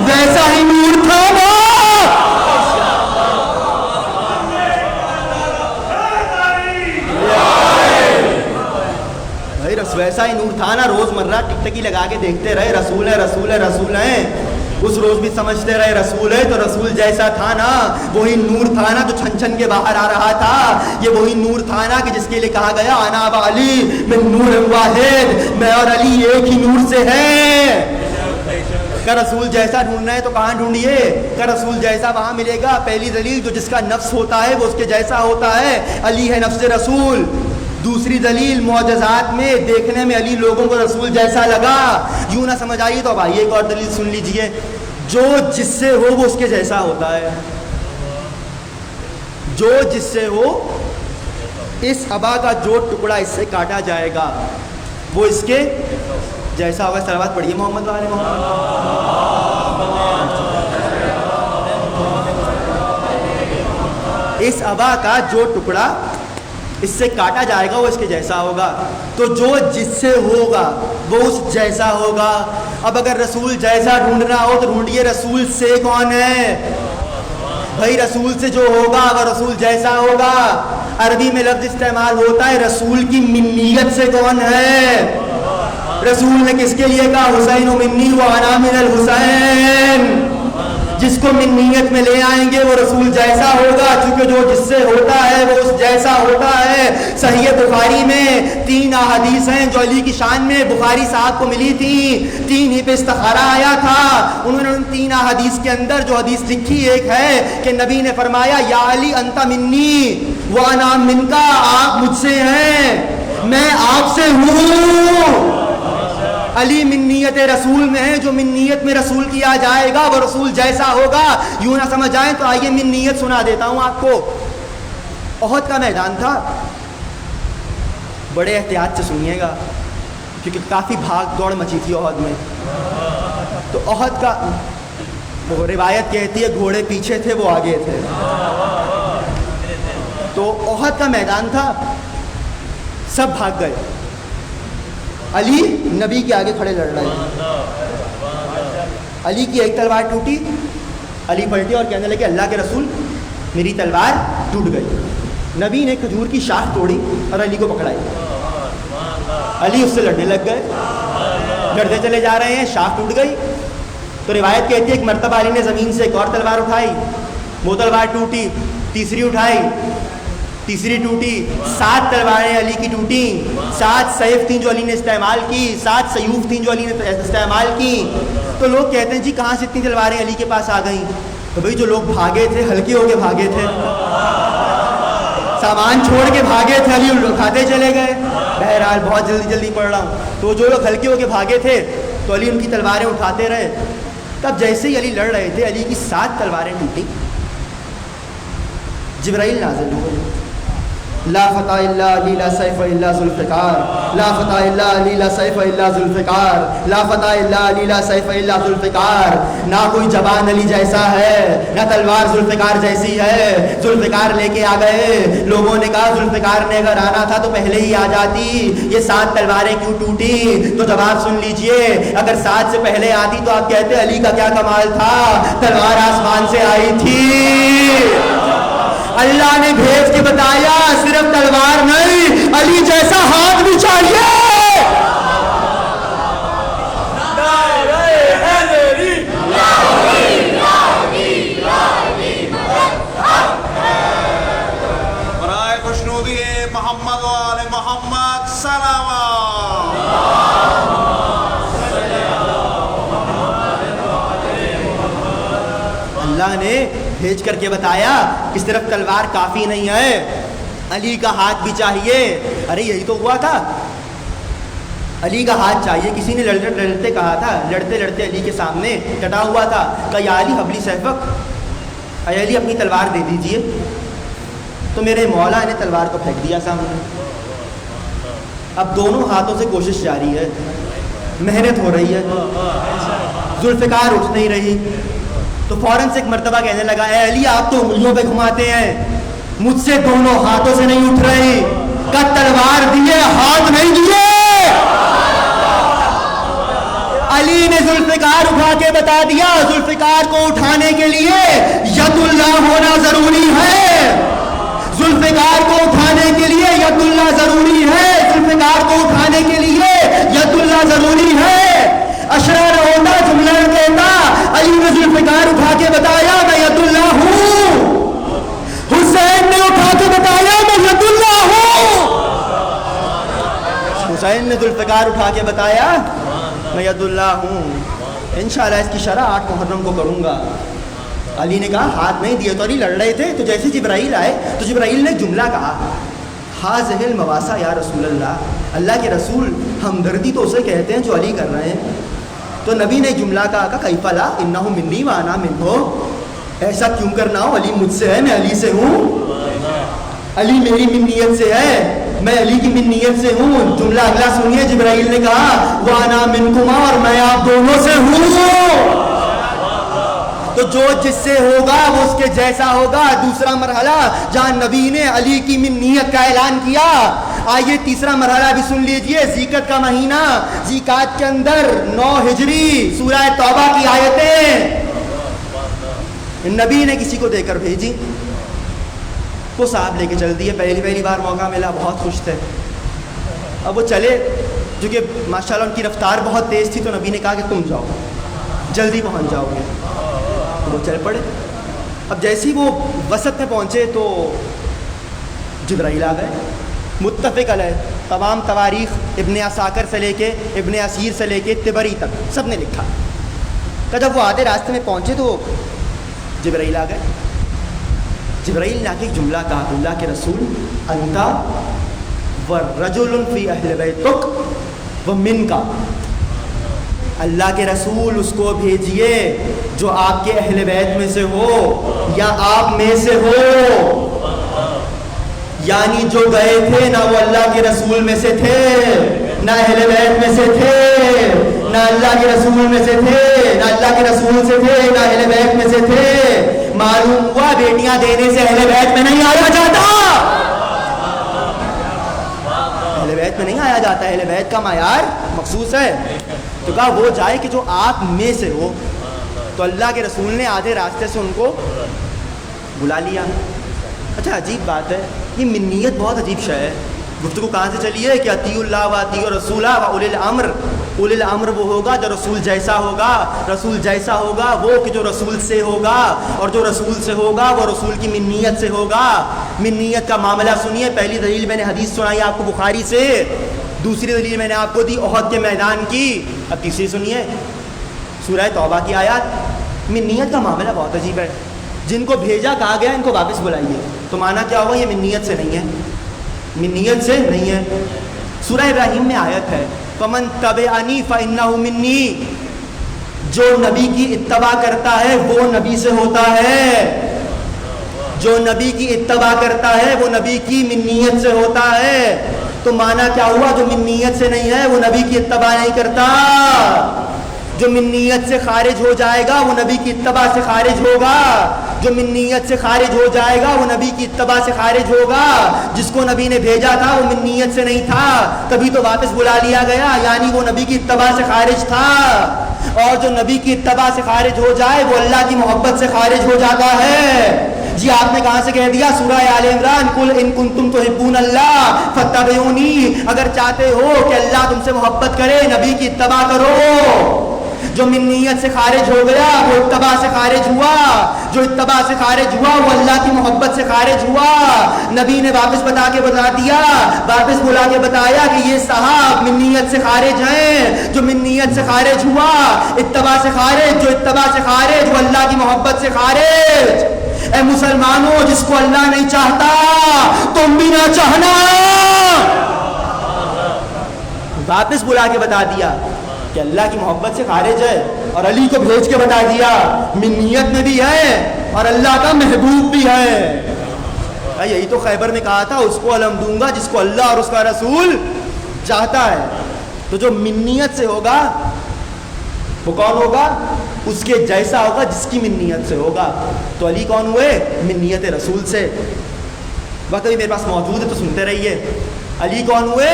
ویسا ہی نور تھا وہ. بھائی ویسا ہی نور تھا نا. روز مرہ ٹک ٹکی لگا کے دیکھتے رہے رسول ہے رسول ہے رسول ہے، اس روز بھی سمجھتے رہے رسول ہے، تو رسول جیسا تھا نا، وہی نور تھا نا جو چھن چھن کے باہر آ رہا تھا. یہ وہی نور تھا نا کہ جس کے لیے کہا گیا انا و علی من نور واحد، میں اور علی ایک ہی نور سے ہیں. کا رسول جیسا ڈھونڈنا ہے تو کہاں ڈھونڈیے؟ کا رسول جیسا وہاں ملے گا. پہلی دلیل جو جس کا نفس ہوتا ہے وہ اس کے جیسا ہوتا ہے، علی ہے نفس رسول. دوسری دلیل معجزات میں دیکھنے میں علی لوگوں کو رسول جیسا لگا. یوں نہ سمجھ آئیے تو اب آئیے ایک اور دلیل سن لیجئے. جو جس سے ہو وہ اس کے جیسا ہوتا ہے. جو جس سے ہو، اس ابا کا جو ٹکڑا اس سے کاٹا جائے گا وہ اس کے جیسا ہوگا. صلوات پڑھیے محمد والے محمد. اس ابا کا جو ٹکڑا اس سے کاٹا جائے گا وہ اس کے جیسا ہوگا. تو جو جس سے ہوگا وہ اس جیسا ہوگا. اب اگر رسول جیسا ڈھونڈنا ہو تو ڈھونڈیے رسول سے کون ہے. بھائی رسول سے جو ہوگا وہ رسول جیسا ہوگا. عربی میں لفظ استعمال ہوتا ہے رسول کی منیت سے کون ہے. رسول نے کس کے لیے کہا حسین و منی و انا من الحسین. جس کو منیت میں لے آئیں گے وہ رسول جیسا ہوگا، چونکہ جو جس سے ہوتا ہے وہ اس جیسا ہوتا ہے. صحیح بخاری میں 3 احادیث ہیں جو علی کی شان میں بخاری صاحب کو ملی تھی. 3 ہی پہ استخارہ آیا تھا. انہوں نے ان 3 احادیث کے اندر جو حدیث لکھی ایک ہے کہ نبی نے فرمایا یا علی انت منی وانا منکا، آپ مجھ سے ہیں میں آپ سے ہوں. علی منیت رسول میں ہے. جو منیت میں رسول کیا جائے گا وہ رسول جیسا ہوگا. یوں نہ سمجھ آئیں تو آئیے منیت سنا دیتا ہوں آپ کو. احد کا میدان تھا، بڑے احتیاط سے سنیے گا کیونکہ کافی بھاگ دوڑ مچی تھی احد میں. تو احد کا وہ روایت کہتی ہے گھوڑے پیچھے تھے وہ آگے تھے. تو احد کا میدان تھا، سب بھاگ گئے، علی نبی کے آگے کھڑے لڑ رہے. علی کی ایک تلوار ٹوٹی، علی پلٹے اور کہنے لگے اللہ کے رسول میری تلوار ٹوٹ گئی. نبی نے کھجور کی شاخ توڑی اور علی کو پکڑائی. علی اس سے لڑنے لگ گئے. کرتے چلے جا رہے ہیں، شاخ ٹوٹ گئی. تو روایت کہتی ہے ایک مرتبہ علی نے زمین سے ایک اور تلوار اٹھائی، وہ تلوار ٹوٹی، تیسری اٹھائی، تیسری ٹوٹی. 7 تلواریں علی کی ٹوٹی. 7 سیف تھیں جو علی نے استعمال کی، 7 سیوف تھیں جو علی نے استعمال کی. تو لوگ کہتے ہیں جی کہاں سے اتنی تلواریں علی کے پاس آ گئیں؟ تو بھائی جو لوگ بھاگے تھے ہلکے ہو کے بھاگے تھے، سامان چھوڑ کے بھاگے تھے، علی اٹھاتے چلے گئے. بہرحال بہت جلدی جلدی پڑھ رہا ہوں. تو جو لوگ ہلکے ہو کے بھاگے تھے تو علی ان کی تلواریں اٹھاتے رہے. تب جیسے ہی علی لڑ رہے تھے علی کی 7 تلواریں ٹوٹی. جبرائیل نازل ہوئے. لا فتح الا علی لا سیف الا ذوالفقار، لا فتح الا علی لا سیف الا ذوالفقار، لا فتح الا علی لا سیف الا ذوالفقار. نہ کوئی جوان علی جیسا ہے، نہ تلوار ذوالفقار جیسی ہے. ذوالفقار لے کے آ گئے. لوگوں نے کہا ذوالفقار نے اگر آنا تھا تو پہلے ہی آ جاتی، یہ 7 تلواریں کیوں ٹوٹی؟ تو جواب سن لیجئے، اگر 7 سے پہلے آتی تو آپ کہتے علی کا کیا کمال تھا، تلوار آسمان سے آئی تھی. اللہ نے بھیج کے بتایا صرف تلوار نہیں، علی جیسا ہاتھ بھی چاہیے. برائے خوشنودی محمد و آل محمد سلام. اللہ نے بھیج کر کے بتایا کہ صرف تلوار کافی نہیں ہے، علی کا ہاتھ بھی چاہیے. ارے یہی تو ہوا تھا، علی کا ہاتھ چاہیے. کسی نے لڑتے لڑتے کہا تھا، لڑتے لڑتے علی کے سامنے ڈٹا ہوا تھا کہ یا علی حبلی سیفک، اے علی اپنی تلوار دے دیجئے. تو میرے مولا نے تلوار کو پھینک دیا سامنے. اب دونوں ہاتھوں سے کوشش جاری ہے، محنت ہو رہی ہے، ذوالفقار اٹھ نہیں رہی. تو فوراً سے ایک مرتبہ کہنے لگا اے علی آپ تو انگلیوں پہ گھماتے ہیں، مجھ سے دونوں ہاتھوں سے نہیں اٹھ رہی. کہ تلوار دیے ہاتھ نہیں دیے. علی نے ذوالفقار اٹھا کے بتا دیا ذوالفقار کو اٹھانے کے لیے ید اللہ ہونا ضروری ہے. ذوالفقار کو اٹھانے کے لیے ید اللہ ضروری ہے. ذوالفقار کو اٹھانے کے لیے ید اللہ ضروری ہے. اشرار ہوتا جملہ کہتا، علی نے ذوالفقار اٹھا کے بتایا میں ید اللہ ہوں. حسین نے اٹھا کے بتایا میں ید اللہ ہوں. حسین نے ذوالفقار اٹھا کے بتایا میں ید اللہ ہوں. انشاءاللہ اس کی شرح 8 محرم کو کروں گا. علی نے کہا ہاتھ نہیں دیے. تو علی لڑ رہے تھے تو جیسے جبرائیل آئے تو جبرائیل نے جملہ کہا، حاذہ المواسا یا رسول اللہ، اللہ کے رسول ہمدردی تو اسے کہتے ہیں جو علی کر رہے ہیں. تو نبی نے جملہ کہا کیف لا انہ منی وانا منہ، ایسا کیوں کرنا ہو، علی مجھ سے ہے میں علی سے ہوں، علی میری منیت سے ہے میں علی کی منیت سے ہوں. جملہ اگلا سنیے، جبرائیل نے کہا وانا منکما، اور میں آپ دونوں سے ہوں. تو جو جس سے ہوگا وہ اس کے جیسا ہوگا. دوسرا مرحلہ جہاں نبی نے علی کی منیت کا اعلان کیا. آئیے تیسرا مرحلہ بھی سن لیجئے. ذیقعت کا مہینہ، ذیقعت کے اندر 9 ہجری سورہ توبہ کی آیتیں نبی نے کسی کو دے کر بھیجی. وہ صاحب لے کے چل دیے. پہلی بار موقع ملا، بہت خوش تھے. اب وہ چلے، جو کہ ماشاءاللہ ان کی رفتار بہت تیز تھی. تو نبی نے کہا کہ تم جاؤ، جلدی پہنچ جاؤ گے. تو وہ چل پڑے. اب جیسی وہ وسط میں پہنچے تو جبرائیل آ گئے. متفق علیہ تمام تواریخ ابن عساکر سے لے کے ابن اسیر سے لے کے طبری تک سب نے لکھا کہ جب وہ آدھے راستے میں پہنچے تو جبرائیل آ گئے. جبرائیل نے آ کے ایک جملہ کہا، اللہ کے رسول انتا ورجل فی اہل بیتک ومنک، اللہ کے رسول اس کو بھیجئے جو آپ کے اہل بیت میں سے ہو یا آپ میں سے ہو. یعنی جو گئے تھے نہ وہ اللہ کے رسول میں سے تھے، نہ اہل بیت میں سے تھے، نہ اللہ کے رسول میں سے تھے، نہ اللہ کے رسول سے تھے، نہ اہل بیت میں سے تھے. معلوم ہوا بیٹیاں دینے سے اہل بیت میں نہیں آیا جاتا. اہل بیت میں نہیں آیا جاتا. اہل بیت کا معیار مخصوص ہے. تو کہا وہ جائے کہ جو آپ میں سے ہو. تو اللہ کے رسول نے آدھے راستے سے ان کو بلا لیا. اچھا عجیب بات ہے، یہ منیت بہت عجیب شے ہے. گفتگو کہاں سے چلی ہے کہ اطیعوا اللہ و اطیعوا الرسول و اولی الامر. اولی الامر وہ ہوگا جو رسول جیسا ہوگا. رسول جیسا ہوگا وہ کہ جو رسول سے ہوگا, اور جو رسول سے ہوگا وہ رسول کی منیت سے ہوگا. منیت کا معاملہ سنیے. پہلی دلیل میں نے حدیث سنائی آپ کو بخاری سے, دوسری دلیل میں نے آپ کو دی احد کے میدان کی, اب تیسری سنیے سورہ توبہ کی آیات. منیت کا معاملہ بہت عجیب ہے. جن کو بھیجا کہا گیا ان کو واپس بلائیے, تو معنی کیا ہوگا؟ یہ منیت سے نہیں ہے, منیت سے نہیں ہے. سورہ ابراہیم میں آیت ہے فمن تبعنی فانہ منی, جو نبی کی اتباع کرتا ہے وہ نبی سے ہوتا ہے. جو نبی کی اتباع کرتا ہے وہ نبی کی منیت سے ہوتا ہے. تو معنی کیا ہوا؟ جو منیت سے نہیں ہے وہ نبی کی اتباع نہیں کرتا. جو منیت سے خارج ہو جائے گا وہ نبی کی اتباع سے خارج ہوگا. جو منیت سے خارج ہو جائے گا وہ نبی کی اتباع سے خارج ہوگا. جس کو نبی نے بھیجا تھا وہ منیت سے نہیں تھا, تبھی تو واپس بلا لیا گیا, یعنی وہ نبی کی اتباع سے خارج تھا. اور جو نبی کی اتباع سے خارج ہو جائے وہ اللہ کی محبت سے خارج ہو جاتا ہے. جی آپ نے کہاں سے کہہ دیا؟ سورہ آل عمران, قل ان کنتم تحبون اللہ فاتبعونی, اگر چاہتے ہو کہ اللہ تم سے محبت کرے نبی کی اتباع کرو. جو منیت سے خارج ہو گیا وہ اتباع سے خارج ہوا, جو اتباع سے خارج ہوا وہ اللہ کی محبت سے خارج ہوا. نبی نے واپس بتا دیا, واپس بلا کے بتایا کہ یہ صاحب منیت سے خارج ہیں. جو منیت سے خارج ہوا اتباع سے خارج, جو اتباع سے خارج وہ اللہ کی محبت سے خارج. اے مسلمانوں, جس کو اللہ نہیں چاہتا تم بھی نہ چاہنا. واپس بلا کے بتا دیا کہ اللہ کی محبت سے خارج ہے, اور علی کو بھیج کے بتا دیا منیت میں بھی ہے اور اللہ کا محبوب بھی ہے. یہی تو خیبر میں کہا تھا, اس کو علم دوں گا جس کو اللہ اور اس کا رسول چاہتا ہے. تو جو منیت سے ہوگا وہ کون ہوگا؟ اس کے جیسا ہوگا جس کی منیت سے ہوگا. تو علی کون ہوئے؟ منیت رسول سے. وقت ابھی میرے پاس موجود ہے تو سنتے رہیے. علی کون ہوئے؟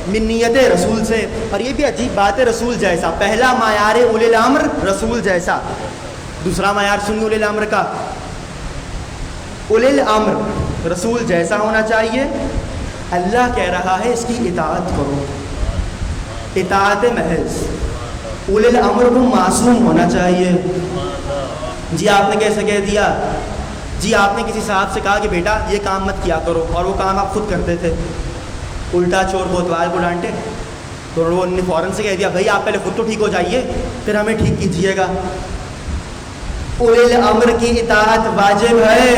منیت رسول سے. اور یہ بھی عجیب بات ہے, رسول جیسا. پہلا معیار اولی الامر رسول جیسا. دوسرا معیار سنیے اولی الامر کا. اولی الامر رسول جیسا ہونا چاہیے. اللہ کہہ رہا ہے اس کی اطاعت کرو, اطاعت محض. اولی الامر کو معصوم ہونا چاہیے. جی آپ نے کیسے کہہ دیا؟ جی آپ نے کسی صاحب سے کہا کہ بیٹا یہ کام مت کیا کرو, اور وہ کام آپ خود کرتے تھے. الٹا چور کوتوال کو ڈانٹے تو وہ نے فوراً سے کہہ دیا بھائی آپ پہلے خود تو ٹھیک ہو جائیے پھر ہمیں ٹھیک کیجیے گا. اولی الامر کی اطاعت واجب ہے.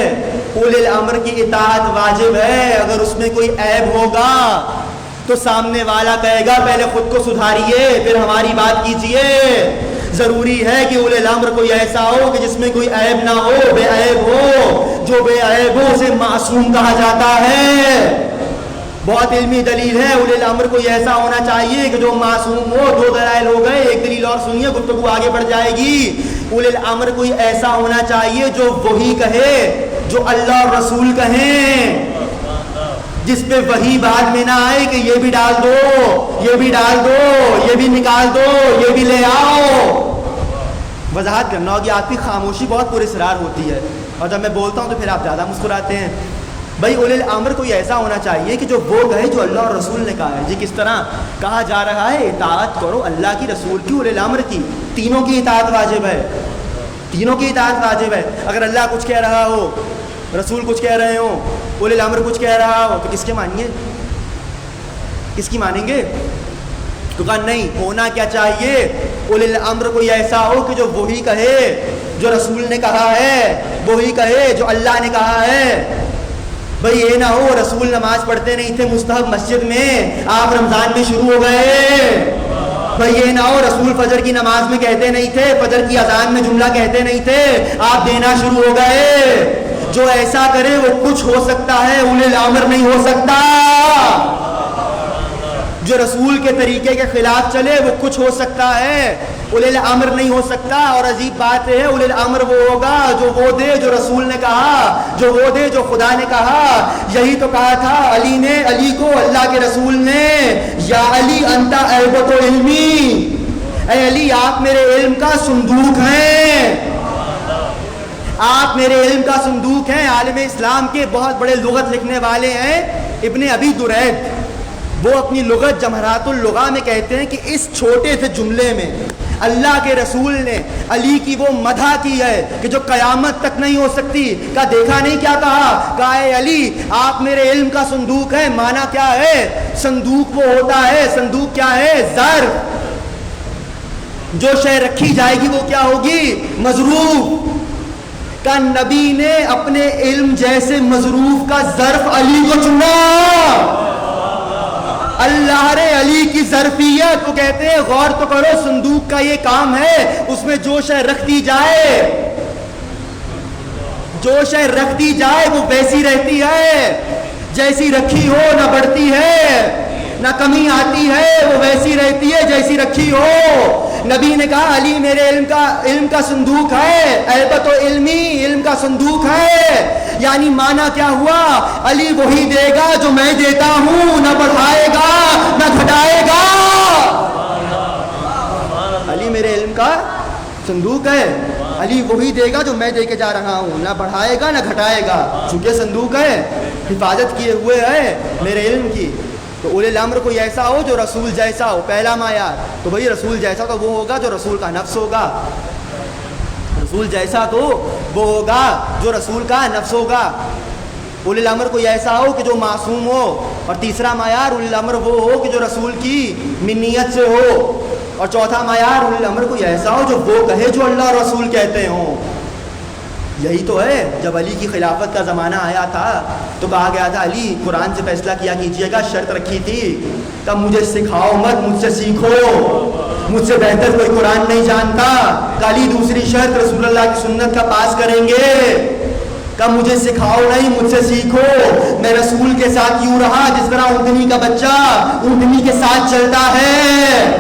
اولی الامر کی اطاعت واجب ہے. اگر اس میں کوئی عیب ہوگا تو سامنے والا کہے گا پہلے خود کو سدھاریے پھر ہماری بات کیجیے. ضروری ہے کہ اولی الامر کوئی ایسا ہو کہ جس میں کوئی عیب نہ ہو, بے عیب ہو. جو بے عیب ہو اسے معصوم کہا جاتا ہے. بہت علمی دلیل ہے. اولی الامر کوئی ایسا ہونا چاہیے کہ جو معصوم ہو. دو دلائل ہو گئے, ایک دلیل اور سنیے, گفتگو آگے بڑھ جائے گی. اولی الامر کوئی ایسا ہونا چاہیے جو وہی کہے, جو اللہ اور رسول کہیں, جس پہ وہی بعد میں نہ آئے کہ یہ بھی ڈال دو, یہ بھی ڈال دو, یہ بھی نکال دو, یہ بھی لے آؤ. وضاحت کرنا ہوگی. آپ کی خاموشی بہت پراسرار ہوتی ہے, اور جب میں بولتا ہوں تو پھر آپ زیادہ مسکراتے ہیں. بھائی اولی الامر کوئی ایسا ہونا چاہیے کہ جو وہ کہے جو اللہ اور رسول نے کہا ہے. جی کس طرح کہا جا رہا ہے اطاعت کرو اللہ کی, رسول کی, اولی الامر کی. تینوں کی اطاعت واجب ہے, تینوں کی اطاعت واجب ہے. اگر اللہ کچھ کہہ رہا ہو, رسول کچھ کہہ رہے ہوں, اولی الامر کچھ کہہ رہا ہو, تو کس کے مانیے؟ کس کی مانیں گے؟ تو کہا نہیں, ہونا کیا چاہیے؟ اولی الامر کوئی ایسا ہو کہ جو وہی کہے جو رسول نے کہا ہے, وہی کہے جو اللہ نے کہا ہے. بھئی یہ نہ ہو رسول نماز پڑھتے نہیں تھے مستحب مسجد میں, آپ رمضان میں شروع ہو گئے. بھئی یہ نہ ہو رسول فجر کی نماز میں کہتے نہیں تھے, فجر کی اذان میں جملہ کہتے نہیں تھے, آپ دینا شروع ہو گئے. جو ایسا کرے وہ کچھ ہو سکتا ہے, اولی الامر نہیں ہو سکتا. جو رسول کے طریقے کے خلاف چلے وہ کچھ ہو سکتا ہے, اولی الامر نہیں ہو سکتا. اور عجیب بات ہے, اولی الامر وہ ہوگا جو وہ دے جو رسول نے کہا, جو وہ دے جو خدا نے کہا. یہی تو کہا تھا علی نے, علی کو اللہ کے رسول نے, یا علی انت ایبت علمی, اے علی آپ میرے علم کا صندوق ہیں, آپ میرے علم کا صندوق ہیں. عالم اسلام کے بہت بڑے لغت لکھنے والے ہیں ابن ابی درید, وہ اپنی لغت جمہرات اللغہ میں کہتے ہیں کہ اس چھوٹے سے جملے میں اللہ کے رسول نے علی کی وہ مدح کی ہے کہ جو قیامت تک نہیں ہو سکتی. کہا دیکھا نہیں کیا کہا اے علی آپ میرے علم کا صندوق ہے. معنی کیا ہے؟ صندوق وہ ہوتا ہے، صندوق کیا ہے؟ ظرف. جو شے رکھی جائے گی وہ کیا ہوگی؟ مظروف. کا نبی نے اپنے علم جیسے مظروف کا ظرف علی کو چنا. اللہ نے علی کی ظرفیت کو کہتے ہیں غور تو کرو، صندوق کا یہ کام ہے اس میں جو شے رکھ دی جائے، جو شے رکھ دی جائے وہ ویسی رہتی ہے جیسی رکھی ہو، نہ بڑھتی ہے نہ کمی آتی ہے، وہ ویسی رہتی ہے جیسی رکھی ہو. نبی نے کہا علی میرے علم کا صندوق ہے، ایبت و علمی علم کا صندوق ہے. یعنی معنی کیا ہوا؟ علی وہی دے گا جو میں دیتا ہوں، نہ بڑھائے گا نہ گھٹائے گا. علی میرے علم کا صندوق ہے، علی وہی دے گا جو میں دے کے جا رہا ہوں، نہ بڑھائے گا نہ گھٹائے گا. چونکہ صندوق ہے، حفاظت کیے ہوئے ہے میرے علم کی. تو اولی الامر کوئی ایسا ہو جو رسول جیسا ہو. پہلا معیار تو بھائی رسول جیسا تو وہ ہوگا جو رسول کا نفس ہوگا. رسول جیسا تو وہ ہوگا جو رسول کا نفس ہوگا. اولی الامر کوئی ایسا ہو کہ جو معصوم ہو. اور تیسرا معیار اولی الامر وہ ہو کہ جو رسول کی منیت سے ہو. اور چوتھا معیار اولی الامر کوئی ایسا ہو جو وہ کہے جو اللہ اور رسول کہتے ہوں. یہی تو ہے. جب علی کی خلافت کا زمانہ آیا تھا تو کہا گیا تھا علی قرآن سے فیصلہ کیا کیجیے گا. شرط رکھی تھی تب مجھے سکھاؤ مت، مجھ سے سیکھو، مجھ سے بہتر کوئی قرآن نہیں جانتا. علی دوسری شرط رسول اللہ کی سنت کا پاس کریں گے. کب مجھے سکھاؤ نہیں، مجھ سے سیکھو. میں رسول کے ساتھ یوں رہا جس طرح اونٹنی کا بچہ اونٹنی کے ساتھ چلتا ہے.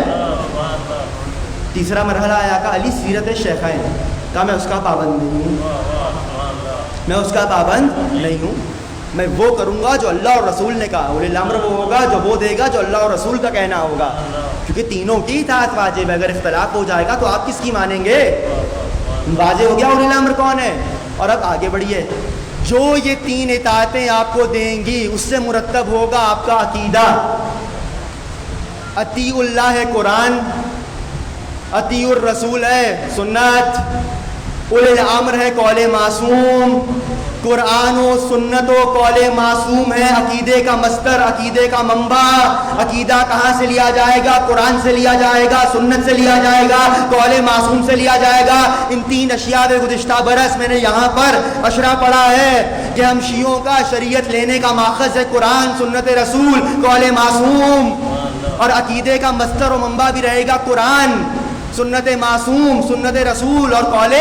تیسرا مرحلہ آیا کہ علی سیرت شیخین. کہا میں اس کا پابند نہیں ہوں، میں اس کا پابند نہیں ہوں. میں وہ کروں گا جو اللہ اور رسول نے کہا. اولی الامر وہ ہوگا جو وہ دے گا جو اللہ اور رسول کا کہنا ہوگا. کیونکہ تینوں کی اطاعت واجب ہے. اگر اختلاف ہو جائے گا تو آپ کس کی مانیں گے؟ واضح ہو گیا اولی الامر کون ہے. اور اب آگے بڑھیے. جو یہ تین اطاعتیں آپ کو دیں گی اس سے مرتب ہوگا آپ کا عقیدہ. اطیع اللہ ہے قرآن، اطیع الرسول ہے سنت، اولی الامر ہے قول معصوم. قرآن و سنت و قول معصوم ہے عقیدے کا مصدر، عقیدے کا منبع. عقیدہ کہاں سے لیا جائے گا؟ قرآن سے لیا جائے گا، سنت سے لیا جائے گا، قول معصوم سے لیا جائے گا. ان تین اشیاء میں گزشتہ برس میں نے یہاں پر اشرا پڑھا ہے کہ ہم شیعوں کا شریعت لینے کا ماخذ ہے قرآن، سنت رسول، قول معصوم. اور عقیدے کا مصدر و منبع بھی رہے گا قرآن، سنت معصوم، سنت رسول اور قول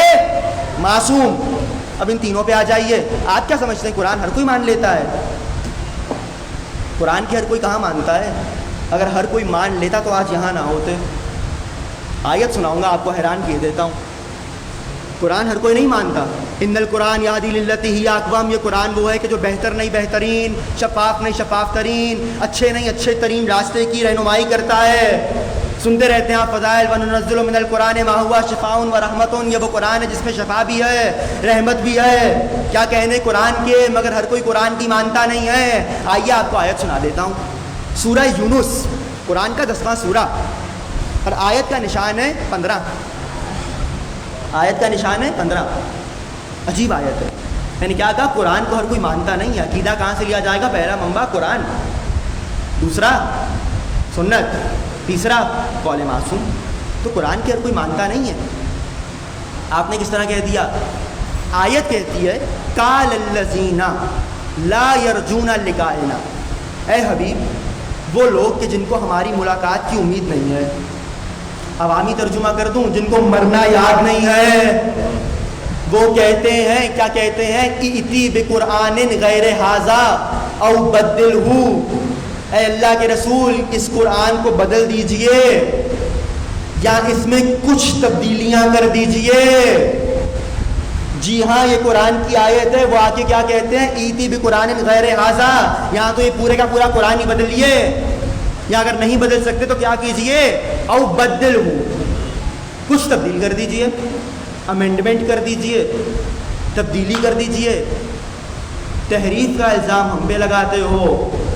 معصوم. اب ان تینوں پہ آ جائیے. آپ کیا سمجھتے ہیں قرآن ہر کوئی مان لیتا ہے؟ قرآن کی ہر کوئی کہاں مانتا ہے؟ اگر ہر کوئی مان لیتا تو آج یہاں نہ ہوتے. آیت سناؤں گا آپ کو، حیران کیے دیتا ہوں. قرآن ہر کوئی نہیں مانتا. ان القرآن یہدی للتی ہی اقوام. یہ قرآن وہ ہے کہ جو بہتر نہیں بہترین، شفاف نہیں شفاف ترین، اچھے نہیں اچھے ترین راستے کی رہنمائی کرتا ہے. سنتے رہتے ہیں آپ فضائل. وَنُنَزِّلُ مِنَ الْقُرْآنِ مَا هُوَ شِفَاءٌ وَرَحْمَةٌ. یہ وہ قرآن ہے جس میں شفا بھی ہے، رحمت بھی ہے. کیا کہنے قرآن کے، مگر ہر کوئی قرآن کی مانتا نہیں ہے. آئیے آپ کو آیت سنا دیتا ہوں. سورہ یونس قرآن کا 10واں سورہ اور آیت کا نشان ہے 15. آیت کا نشان ہے 15. عجیب آیت ہے. میں نے کیا کہا؟ قرآن کو ہر کوئی مانتا نہیں ہے. عقیدہ کہاں سے لیا جائے گا؟ پہلا منبع قرآن، دوسرا سنت، تیسرا قول معصوم. تو قرآن کی ہر کوئی مانتا نہیں ہے. آپ نے کس طرح کہہ دیا؟ آیت کہتی ہے قال الذین لا یرجون لقاءنا. اے حبیب وہ لوگ کہ جن کو ہماری ملاقات کی امید نہیں ہے. عوامی ترجمہ کر دوں، جن کو مرنا یاد نہیں ہے، وہ کہتے ہیں، کیا کہتے ہیں؟ ائتی بقرآن غیر ھذا او بدلہ. اے اللہ کے رسول اس قرآن کو بدل دیجئے یا اس میں کچھ تبدیلیاں کر دیجئے. جی ہاں یہ قرآن کی آیت ہے. وہ آگے کیا کہتے ہیں؟ ایتی بقرآن غیر ھذا. یہاں تو یہ پورے کا پورا قرآن ہی بدلیے، یا اگر نہیں بدل سکتے تو کیا کیجئے؟ او بدلہ، کچھ تبدیل کر دیجئے، امینڈمنٹ کر دیجئے، تبدیلی کر دیجئے. تحریف کا الزام ہم پہ لگاتے ہو.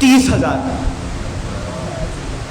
30,000।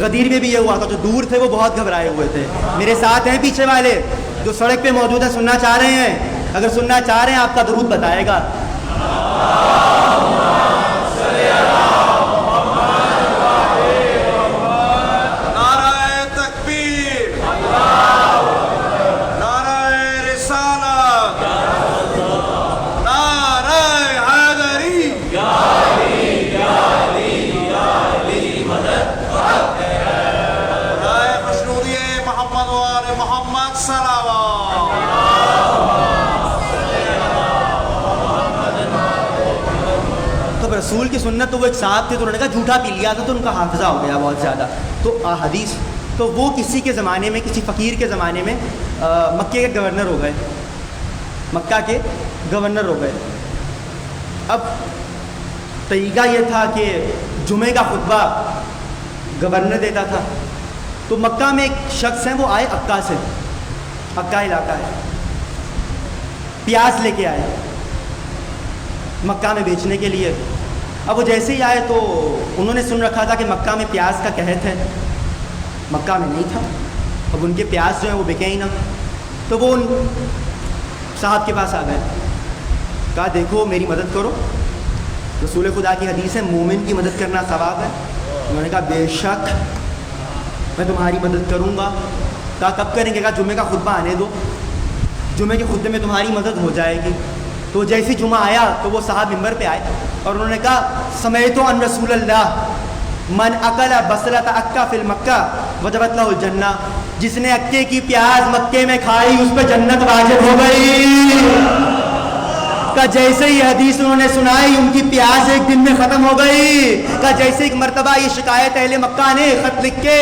غدیر میں بھی یہ ہوا تھا، جو دور تھے وہ بہت گھبرائے ہوئے تھے. میرے ساتھ ہیں پیچھے والے جو سڑک پہ موجود ہیں، سننا چاہ رہے ہیں؟ اگر سننا چاہ رہے ہیں آپ کا درود بتائے گا. نعرہ تکبیر، نعرہ رسالت، نعرہ حیدری. برائے خوشنودی محمد و آل محمد صلوات. تو رسول کی سنت تو وہ ایک صاحب تھے، تو انہوں نے کہا جھوٹا پی لیا تھا تو ان کا حافظہ ہو گیا بہت زیادہ. تو احادیث تو وہ کسی کے زمانے میں، کسی فقیر کے زمانے میں مکے کے گورنر ہو گئے، مکہ کے گورنر ہو گئے. اب طریقہ یہ تھا کہ جمعے کا خطبہ گورنر دیتا تھا. تو مکہ میں ایک شخص ہیں، وہ آئے عکا سے، عکا علاقہ ہے، پیاز لے کے آئے مکہ میں بیچنے کے لیے. اب وہ جیسے ہی آئے تو انہوں نے سن رکھا تھا کہ مکہ میں پیاز کا قحط ہے، مکہ میں نہیں تھا. اب ان کے پیاز جو ہیں وہ بکے ہی نہ. تو وہ ان صاحب کے پاس آ گئے، کہا دیکھو میری مدد کرو، رسول خدا کی حدیث ہے مومن کی مدد کرنا ثواب ہے. انہوں نے کہا بے شک میں تمہاری مدد کروں گا. کہا کب کریں گے؟ کہا جمعے کا خطبہ آنے دو، جمعے کے خطبے میں تمہاری مدد ہو جائے گی. تو جیسے جمعہ آیا تو وہ صاحب ممبر پہ آئے اور انہوں نے کہا سمیت ان رسول اللہ من اکل بصلۃ اکا فی المکہ وجبت لہ الجنہ. جس نے اکے کی پیاز مکے میں کھائی اس پہ جنت واجب ہو گئی. کہ جیسے ہی حدیث انہوں نے سنائی ان کی پیاز ایک دن میں ختم ہو گئی. کہ جیسے ایک مرتبہ یہ شکایت اہل مکہ نے خط لکھ کے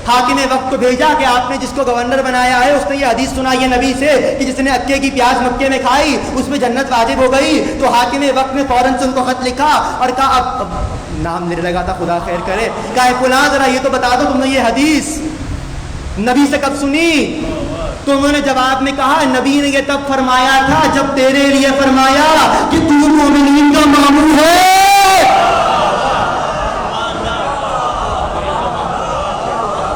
حاکم وقت کو بھیجا کہ آپ نے جس کو گورنر بنایا ہے اس نے یہ حدیث سنائی ہے نبی سے کہ جس نے اکے کی پیاز مکے میں کھائی اس میں جنت واجب ہو گئی. تو حاکم وقت نے فوراً سے ان کو خط لکھا اور کہا اب نام میرے لگا تھا خدا خیر کرے، کہا فلاں ذرا یہ تو بتا دو تم نے یہ حدیث نبی سے کب سنی؟ تو انہوں نے جواب میں کہا نبی نے یہ تب فرمایا تھا جب تیرے لیے فرمایا کہ تو مومنین کا مامون ہے.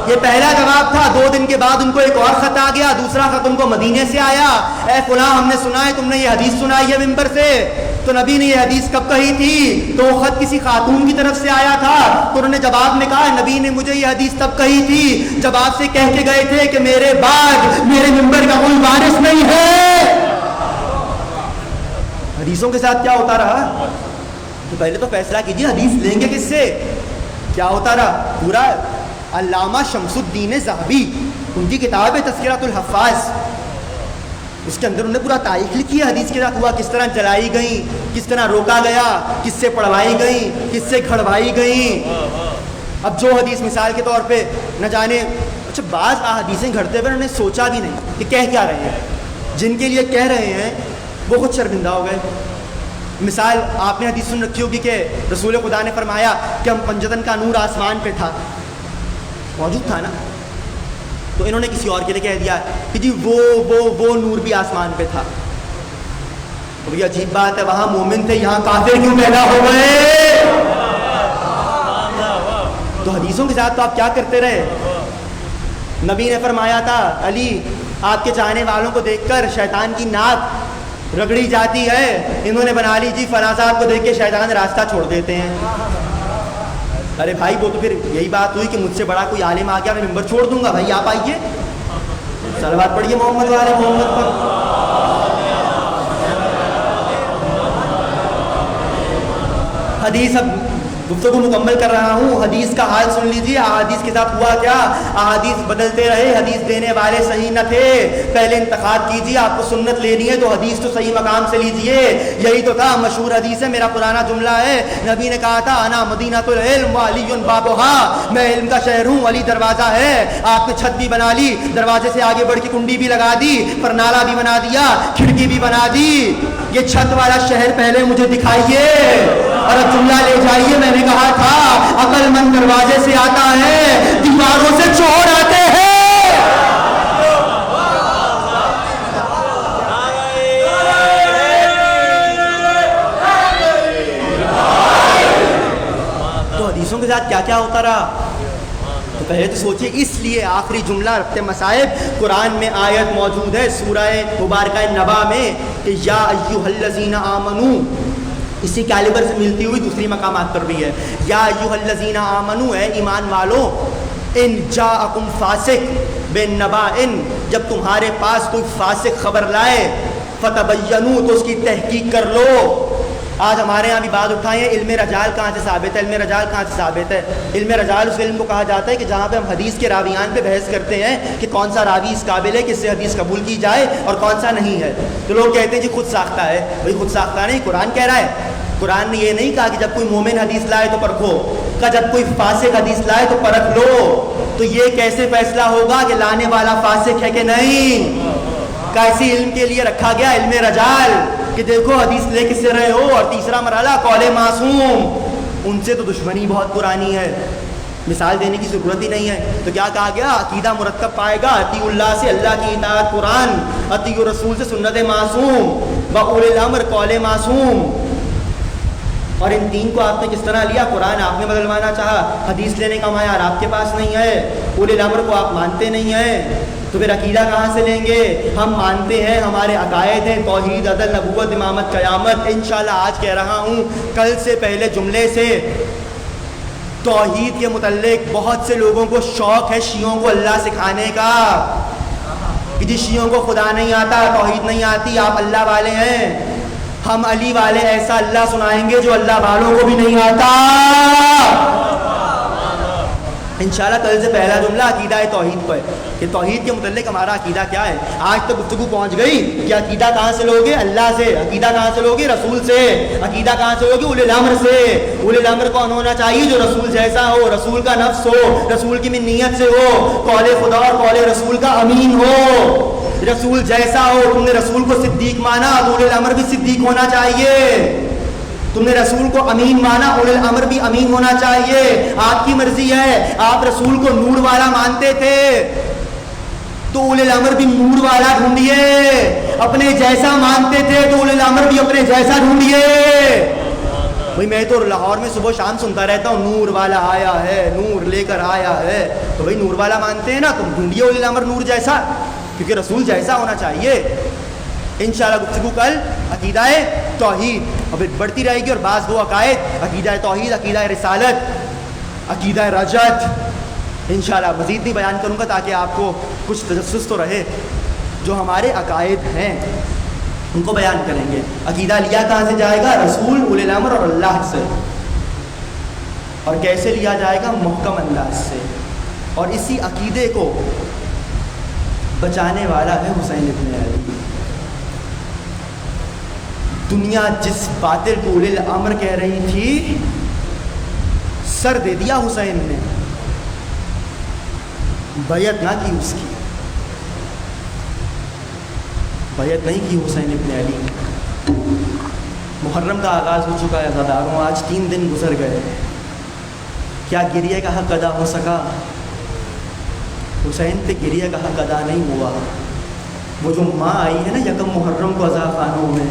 یہ پہلا جواب تھا. 2 دن کے بعد ان کو ایک اور خط آ گیا، دوسرا خط ان کو مدینے سے آیا. اے فلاں ہم نے سنا ہے تم نے یہ حدیث سنائی ہے ممبر سے. تو نبی نے یہ حدیث کب کہی تھی؟ تو وہ خط کسی خاتون کی طرف سے آیا تھا. تو انہوں نے جواب میں کہا نبی نے مجھے یہ حدیث تب کہی تھی جب آپ سے کہہ کے گئے تھے کہ میرے بعد میرے ممبر کا کوئی وارث نہیں ہے. حدیثوں کے ساتھ کیا ہوتا رہا؟ تو پہلے تو فیصلہ کیجیے حدیث لیں گے کس سے. کیا ہوتا رہا؟ پورا علامہ شمس الدین ذہبی ان کی کتاب ہے تذکرۃ الحفاظ، اس کے اندر انہوں نے پورا تاریخ لکھی ہے حدیث کے ساتھ ہوا کس طرح جلائی گئیں، کس طرح روکا گیا، کس سے پڑھوائی گئیں، کس سے گھڑوائی گئیں. اب جو حدیث مثال کے طور پہ نہ جانے اچھا بعض احادیثیں گھڑتے ہوئے انہوں نے سوچا بھی نہیں کہ کہہ کیا رہے ہیں، جن کے لیے کہہ رہے ہیں وہ خود شرمندہ ہو گئے. مثال آپ نے حدیث سن رکھی ہوگی کہ رسول خدا نے فرمایا کہ ہم پنجتن کا نور آسمان پہ تھا، موجود تھا نا. تو انہوں نے کسی اور کے لیے کہہ دیا کہ جی وہ نور بھی آسمان پہ تھا. تو یہ عجیب بات ہے، وہاں مومن تھے یہاں کافر کیوں پیدا ہو گئے؟ تو حدیثوں کے ساتھ تو آپ کیا کرتے رہے؟ نبی نے فرمایا تھا علی آپ کے چاہنے والوں کو دیکھ کر شیطان کی ناک رگڑی جاتی ہے. انہوں نے بنا لی جی فلاں صاحب کو دیکھ کے شیطان راستہ چھوڑ دیتے ہیں. ارے بھائی وہ تو پھر یہی بات ہوئی کہ مجھ سے بڑا کوئی عالم آ گیا میں ممبر چھوڑ دوں گا. بھائی آپ آئیے صلوات پڑھیے محمد والے محمد پر. حدیث اب گفتگو مکمل کر رہا ہوں، حدیث کا حال سن لیجیے. احادیث کے ساتھ ہوا کیا؟ احادیث بدلتے رہے، حدیث دینے والے صحیح نہ تھے. پہلے انتخاب کیجیے، آپ کو سنت لینی ہے تو حدیث تو صحیح مقام سے لیجیے. یہی تو تھا، مشہور حدیث ہے، میرا پرانا جملہ ہے. نبی نے کہا تھا انا مدینۃ العلم وعلی بابھا، میں علم کا شہر ہوں، علی دروازہ ہے. آپ نے چھت بھی بنا لی، دروازے سے آگے بڑھ کے کنڈی بھی لگا دی، پرنالا بھی بنا دیا، کھڑکی بھی بنا دی. یہ چھت والا شہر پہلے مجھے دکھائیے اور اب جملہ لے جائیے. میں نے کہا تھا عقل مند دروازے سے آتا ہے، دیواروں سے چور آتے ہیں. تو حدیثوں کے ساتھ کیا کیا ہوتا رہا؟ پہلے تو سوچئے اس لیے آخری جملہ ربط مصائب قرآن میں آیت موجود ہے سورہ مبارکہ نبا میں کہ یا ایھا الذین آمنو، اسی کیلیبر سے ملتی ہوئی دوسری مقامات پر بھی ہے، یا ایھا الذین آمنو، اے ایمان والو، ان جاءکم فاسق بنبأ، جب تمہارے پاس کوئی فاسق خبر لائے، فتبینوا، تو اس کی تحقیق کر لو۔ آج ہمارے یہاں بھی بات اٹھائے ہیں علم رجال کہاں سے ثابت ہے، علم رجال کہاں سے ثابت ہے؟ علم رجال اس علم کو کہا جاتا ہے کہ جہاں پہ ہم حدیث کے راویان پہ بحث کرتے ہیں کہ کون سا راوی اس قابل ہے کہ اس سے حدیث قبول کی جائے اور کون سا نہیں ہے۔ تو لوگ کہتے ہیں جی خود ساختہ ہے، بھائی خود ساختہ نہیں، قرآن کہہ رہا ہے۔ قرآن نے یہ نہیں کہا کہ جب کوئی مومن حدیث لائے تو پرکھو، کہ جب کوئی فاسق حدیث لائے تو پرکھ لو۔ تو یہ کیسے فیصلہ ہوگا کہ لانے والا فاسق ہے کہ نہیں؟ کیسی علم کے لیے رکھا گیا علم رجال کہ دیکھو حدیث لے کس سے رہے ہو۔ اور تیسرا مرحلہ قول معصوم، ان سے تو دشمنی بہت پرانی ہے، مثال دینے کی ضرورت ہی نہیں ہے۔ تو کیا کہا گیا؟ عقیدہ مرتب پائے گا اطیع اللہ سے اللہ کی اطاعت قرآن، اطیع رسول سے سنت معصوم، و اولی الامر قول معصوم۔ اور ان تین کو آپ نے کس طرح لیا؟ قرآن آپ نے بدلوانا چاہا، حدیث لینے کا معیار آپ کے پاس نہیں ہے، اولی الامر کو آپ مانتے نہیں ہیں، تو پھر عقیدہ کہاں سے لیں گے؟ ہم مانتے ہیں، ہمارے عقائد ہیں توحید، عدل، نبوت، امامت، قیامت۔ انشاءاللہ آج کہہ رہا ہوں، کل سے پہلے جملے سے توحید کے متعلق بہت سے لوگوں کو شوق ہے شیعوں کو اللہ سکھانے کا کہ جی شیعوں کو خدا نہیں آتا، توحید نہیں آتی، آپ اللہ والے ہیں، ہم علی والے ایسا اللہ سنائیں گے جو اللہ والوں کو بھی نہیں آتا۔ انشاءاللہ کل سے پہلا جملہ عقیدہ توحید پر ہے کہ توحید کے متعلق ہمارا عقیدہ کیا ہے۔ آج تک گفتگو پہنچ گئی کہ عقیدہ کہاں سے لوگے؟ اللہ سے۔ عقیدہ کہاں سے لوگے؟ رسول سے۔ عقیدہ کہاں سے لوگے؟ اولی الامر سے۔ اولی الامر کون ہونا چاہیے؟ جو رسول جیسا ہو، رسول کا نفس ہو، رسول کی منیت سے ہو، قول خدا اور قول رسول کا امین ہو، رسول جیسا ہو۔ تم نے رسول کو صدیق مانا تو اولی الامر بھی صدیق ہونا چاہیے۔ تم نے رسول کو امین مانا، اولی الامر بھی امین ہونا چاہیے۔ آپ کی مرضی ہے، آپ رسول کو نور والا مانتے تھے تو اولی الامر بھی نور والا ڈھونڈیے، اپنے جیسا مانتے تھے تو اولی الامر بھی اپنے جیسا ڈھونڈیے۔ بھائی میں تو لاہور میں صبح شام سنتا رہتا ہوں نور والا آیا ہے، نور لے کر آیا ہے، تو بھائی نور والا مانتے ہیں نا، تم ڈھونڈیے اولی الامر نور جیسا، کیونکہ رسول جیسا ہونا چاہیے۔ انشاءاللہ گفتگو کل عقیدہ توحید، اور پھر بڑھتی رہے گی، اور بعض وہ عقائد عقیدہ توحید، عقیدہ رسالت، عقیدہ رجعت، انشاءاللہ مزید نہیں بیان کروں گا تاکہ آپ کو کچھ تجسس تو رہے۔ جو ہمارے عقائد ہیں ان کو بیان کریں گے۔ عقیدہ لیا کہاں سے جائے گا؟ رسول، اولی الامر اور اللہ سے۔ اور کیسے لیا جائے گا؟ محکم انداز سے۔ اور اسی عقیدے کو بچانے والا ہے حسین ابن علی۔ دنیا جس باطل کو اولی الامر کہہ رہی تھی، سر دے دیا حسین نے، بیعت نہ کی، اس کی بیعت نہیں کی حسین ابن علی۔ محرم کا آغاز ہو چکا ہے عزاداروں، آج 3 دن گزر گئے، کیا گریہ کا حق ادا ہو سکا؟ حسین پہ گریہ کا حق ادا نہیں ہوا۔ وہ جو ماں آئی ہے نا یکم محرم کو عزا خانوں میں،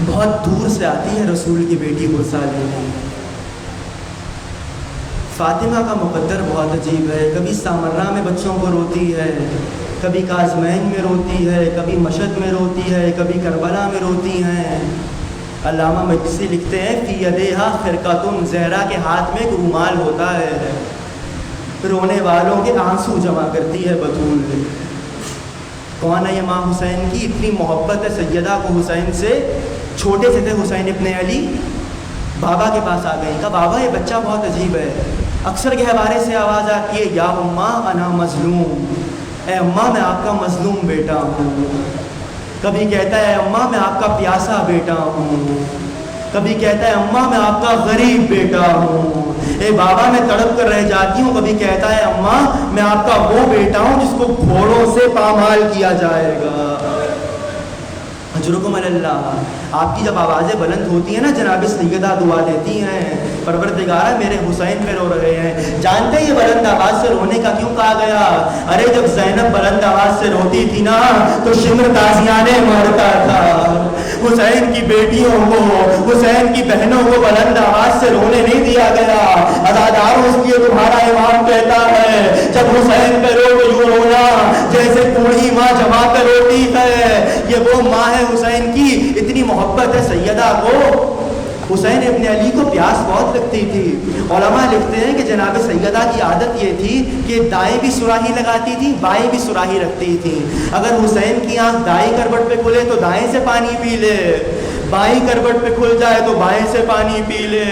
بہت دور سے آتی ہے رسول کی بیٹی کو عزا لینے۔ فاطمہ کا مقدر بہت عجیب ہے، کبھی سامرہ میں بچوں کو روتی ہے، کبھی کاظمین میں روتی ہے، کبھی مشہد میں روتی ہے، کبھی کربلا میں روتی ہیں۔ علامہ مجلسی لکھتے ہیں فی یدیہا خرقۃ، زہرا کے ہاتھ میں ایک رومال ہوتا ہے، رونے والوں کے آنسو جمع کرتی ہے بطول۔ کون ہے یہ ماں حسین کی؟ اتنی محبت ہے سیدہ کو حسین سے، چھوٹے سے تھے حسین ابن علی، بابا کے پاس آ گئی، کہا بابا یہ بچہ بہت عجیب ہے، اکثر گہوارے سے آواز آتی ہے یا اماں انا مظلوم، اے اماں میں آپ کا مظلوم بیٹا ہوں، کبھی کہتا ہے اماں میں آپ کا پیاسا بیٹا ہوں، کبھی کہتا ہے اماں میں آپ کا غریب بیٹا ہوں، اے بابا میں تڑپ کر رہ جاتی ہوں، کبھی کہتا ہے اماں میں آپ کا وہ بیٹا ہوں جس کو گھوڑوں سے پامال کیا جائے گا۔ اجرکم اللہ، آپ کی جب آوازیں بلند ہوتی ہیں نا، جناب سیدہ دعا دیتی ہیں پروردگارہ میرے حسین پہ رو رہے ہیں، جانتے ہیں یہ بلند آواز سے رونے کا کیوں کہا گیا؟ ارے جب زینب بلند آواز سے روتی تھی نا تو شمر تازیانے مارتا تھا۔ حسین کی بیٹیوں کو، حسین کی بہنوں کو بلند آواز سے رونے نہیں دیا گیا۔ عزاداروں، اس لیے تمہارا امام کہتا ہے جب حسین پہ رو تو یوں رونا جیسے بوڑھی ماں جما کر روتی ہے۔ یہ وہ ماں ہے حسین کی، اتنی محبت ہے سیدہ کو۔ حسین ابن علی کو پیاس بہت لگتی تھی۔ علماء لکھتے ہیں کہ جناب سیدہ کی عادت یہ تھی کہ دائیں بھی سراہی لگاتی تھی، بائیں بھی سراہی رکھتی تھی۔ اگر حسین کی آنکھ دائیں کروٹ پہ کھلے تو دائیں سے پانی پی لے، بائیں کروٹ پہ کھل جائے تو بائیں سے پانی پی لے۔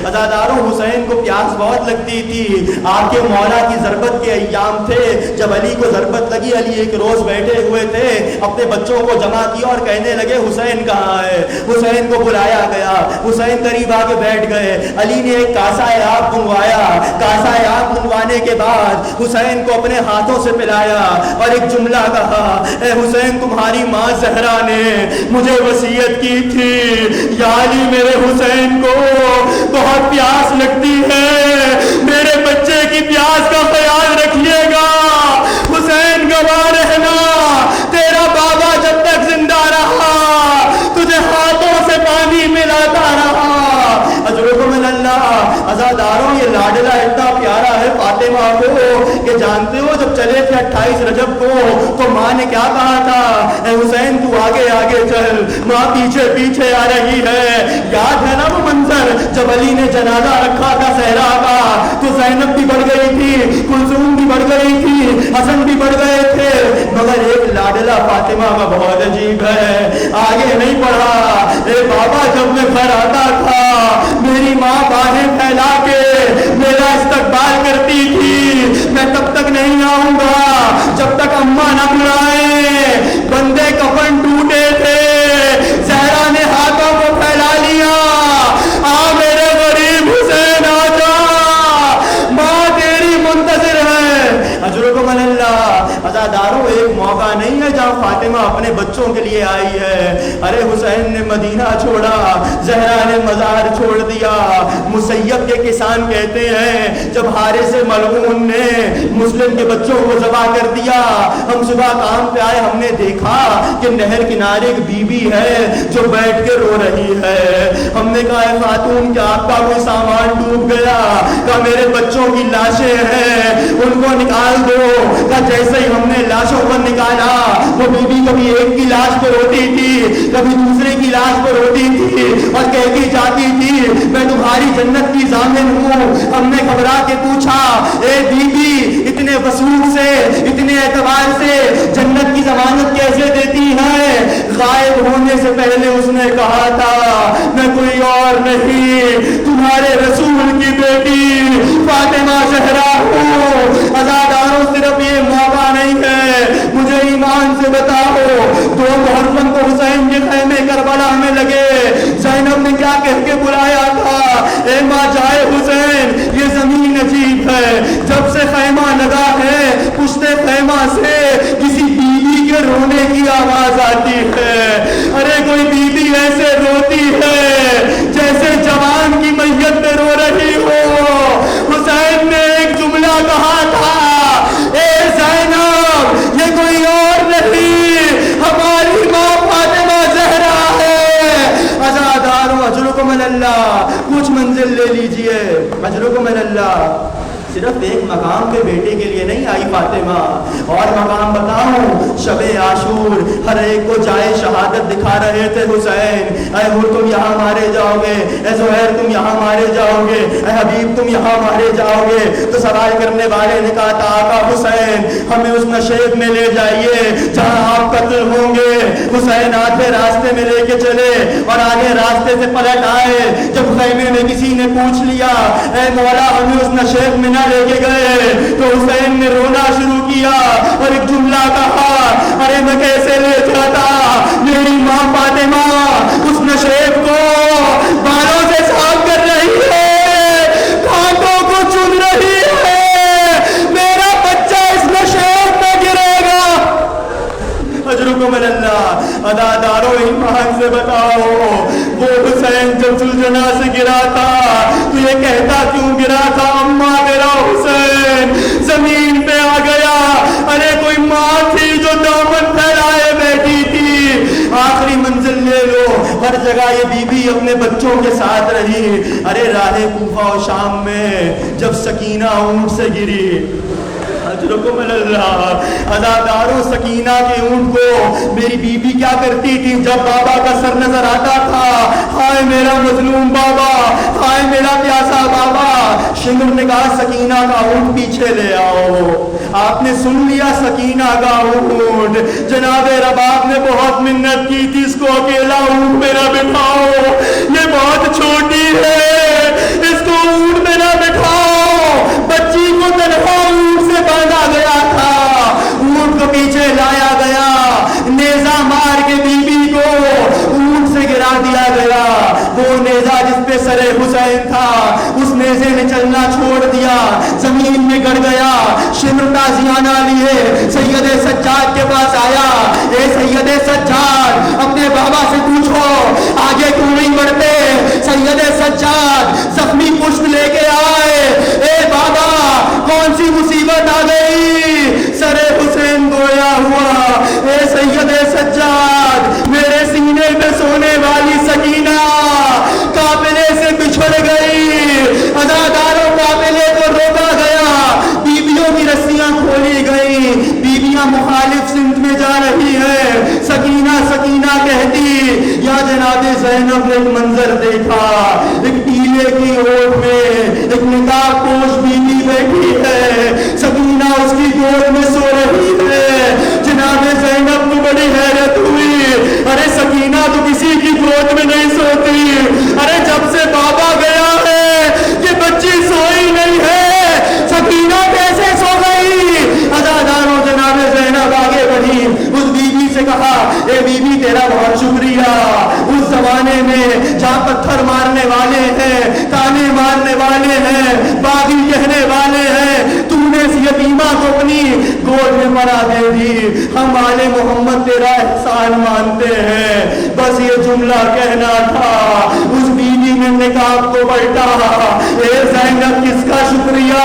عزاداروں، حسین کو پیاس بہت لگتی تھی۔ آپ کے مولا کی ضربت کے ایام تھے جب علی کو ضربت لگی، علی ایک روز بیٹھے ہوئے تھے، اپنے بچوں کو جمع کیا اور کہنے لگے حسین کہاں ہے؟ حسین کو بلایا گیا، حسین قریب آ کے بیٹھ گئے۔ علی نے ایک کاسہ آب منگوایا، کاسہ آب منگوانے کے بعد حسین کو اپنے ہاتھوں سے پلایا اور ایک جملہ کہا، اے حسین، تمہاری ماں زہرا نے مجھے وصیت کی تھی یا علی میرے حسین کو بہت پیاس لگتی ہے، میرے بچے کی پیاس کا خیال رکھیے گا، حسین گواہ رہنا، تیرا بابا جب تک زندہ رہا تجھے ہاتھوں سے پانی ملاتا رہا۔ اجرکم اللہ۔ عزاداروں، یہ لاڈلہ اتنا پیارا ہے فاطمہ کو کہ جانتے ہو جب چلے تھے 28 رجب کو تو ماں نے کیا کہا تھا؟ اے حسین تو آگے آگے چل، ماں پیچھے پیچھے آ رہی ہے۔ یاد ہے نا وہ منظر جب علی نے جنازہ رکھا تھا صحرا کا تو زینب بھی بڑھ گئی تھی، کلثوم بھی بڑھ گئی تھی، حسن بھی بڑھ گئے تھے، مگر ایک لاڈلہ فاطمہ کا بہت عجیب ہے، آگے نہیں پڑھا۔ اے بابا، جب میں گھر آتا تھا میری ماں باہیں پھیلا کے میرا استقبال کرتی تھی، میں تب تک نہیں آؤں گا جب تک اماں نہ بلائیں۔ بندے کفن ٹوٹے تھے، زہرا نے ہاتھوں کو پھیلا لیا، آ میرے غریب حسین آ جا، ماں تیری منتظر ہے۔ اجرکم اللہ۔ عزاداروں، ایک موقع نہیں ہے جہاں فاطمہ اپنے بچوں کے لیے آئی ہے۔ ارے حسین نے مدینہ چھوڑا، زہرا نے مزار چھوڑ دیا۔ مسیب کے کسان کہتے ہیں جب حارث ملعون نے مسلم کے بچوں کو ذبح کر دیا، ہم صبح کام پہ آئے، ہم نے دیکھا کہ نہر کنارے ایک بی بی ہے جو بیٹھ کے رو رہی ہے۔ ہم نے کہا اے خاتون، کیا آپ کا کوئی سامان ڈوب گیا؟ کہا میرے بچوں کی لاشیں ہیں، ان کو نکال دو۔ کہا جیسے ہی ہم نے لاشوں کو نکالا، وہ بی بی کبھی ایک کی لاش پہ روتی تھی، کبھی دوسرے کی لاش پہ روتی تھی اور کہتی جاتی تھی میں تمہاری جنت کی ضامن ہوں۔ ہم نے گھبرا کے پوچھا اے بی بی، اتنے وصول سے، اتنے اعتبار سے جنت کی ضمانت کیسے دیتی ہے؟ غائب ہونے سے پہلے اس نے کہا تھا میں کوئی اور نہیں، تمہارے رسول کی بیٹی فاطمہ زہرا ہوں۔ عزاداروں، صرف یہ موقع نہیں ہے، مجھے ایمان سے بتاؤ، 2 محرم کو حسین کے خیمے کربلا میں لگے، زینب نے کیا کہہ کے بلایا تھا؟ اے ماں جائے حسین، یہ زمین عجیب ہے، جب سے خیمہ لگا ہے پشت خیمہ سے کسی بیوی کے رونے کی آواز آتی ہے۔ ارے کوئی بیوی ایسے روتی ہے جیسے جوان کی میت میں رو رہی ہو۔ حسین نے ایک جملہ کہا تھا، اے زینب، یہ کوئی اور نہیں، ہماری ماں فاطمہ زہرا ہے۔ عزاداروں، اجرکم اللہ، کچھ منزل لے لیجئے، اجرکم اللہ۔ صرف ایک مقام پہ بیٹے کے لیے نہیں آئی فاطمہ، اور مقام بتاؤں، شب عاشور ہر ایک کو جائے شہادت دکھا رہے تھے حسین۔ اے حور تم یہاں مارے جاؤ گے، اے زہیر تم یہاں مارے جاؤ گے، اے حبیب تم یہاں مارے جاؤ گے۔ تو سوال کرنے والے نے کہا تھا آقا حسین ہمیں اس نشیب میں لے جائیے جہاں آپ قتل ہوں گے۔ حسین آدھے راستے میں لے کے چلے اور آدھے راستے سے پلٹ آئے۔ جب خیمے میں کسی نے پوچھ لیا اے مولا ہمیں اس نشیب میں لے کے گئے، تو حسین نے رونا شروع کیا اور ایک جملہ کہا، ارے میں کیسے لے جاتا، میری ماں فاطمہ اس نشیب کو بالوں سے صاف کر رہی ہے، کانٹوں کو چن رہی ہے، میرا بچہ اس نشیب میں گرے گا۔ اجرکم اللہ۔ عزاداروں، ایمان سے بتاؤ، وہ حسین جب سلجنا سے گرا تھا تو یہ کہتا کیوں گرا تھا، اماں میرا حسین یہ بیوی اپنے بچوں کے ساتھ رہی. ارے راہ کوفہ و شام میں جب سکینہ اونٹ سے گری، اجرکم اللہ، عزاداروں سکینہ کے اونٹ کو میری بیوی کیا کرتی تھی جب بابا کا سر نظر آتا تھا، ہائے میرا مظلوم بابا، ہائے میرا پیاسا بابا. شمر نے کہا سکینہ کا اونٹ پیچھے لے آؤ. آپ نے سن لیا سکینہ کا اونٹ. جناب رباب نے بہت منت کی تھی اس کو اکیلا اونٹ میں نہ بٹھاؤ، یہ بہت چھوٹی ہے، اس کو اونٹ میں نہ بٹھاؤ. بچی کو تنہا اونٹ سے باندھا گیا تھا، اونٹ کو پیچھے لایا گیا، نیزہ مار کے بیوی کو اونٹ سے گرا دیا گیا. وہ نیزہ جس پہ سر حسین تھا اس نیزے نے چلنا چھوڑ دیا، زمین میں گڑ گیا. شمر تازیانہ لیے سید سجاد کے پاس آیا. اے سید سجاد، اپنے بابا سے پوچھو آگے کیوں نہیں بڑھتے. سید سجاد زخمی پشت لے کے آئے. اے بابا کون سی مصیبت آ گئی؟ سر حسین گویا ہوا. اے سید سجاد، میرے سینے میں سونے والی سکینہ قافلے سے بچھڑ گئی. عزاداروں قافلے کو روکا گیا، بیویوں کی رسیاں کھولی گئی، بیویاں مخالف سمت میں جا رہی ہے. سکینہ سکینہ کہتی یا جناب زینب نے ایک منظر دیکھا، ایک ٹیلے کی اوٹ میں ایک نقاب پوش بیوی بیٹھی ہے، سکینہ اس کی گود میں سو رہی ہے. جناب زینب کو بڑی حیرت ہوئی، ارے سکینہ تو کسی کی گود میں نہیں سوتی، ارے جب سے بابا گیا ہے یہ بچی سوئی نہیں ہے، سکینہ کیسے سو گئی؟ عزاداروں جناب زینب آگے بڑھی، اس بیوی سے کہا اے بیوی تیرا بہت شکریہ. اس زمانے میں جہاں پتھر مارنے والے ہیں، تانے مارنے والے ہیں، باغی کہنے والے ہیں، تم نے اس یتیمہ کو اپنی گود میں پناہ دے دی. ہم آل محمد تیرا احسان مانتے ہیں. بس یہ جملہ کہنا تھا. اس بیوی نے نقاب کو پلٹا. اے زینب کس کا شکریہ؟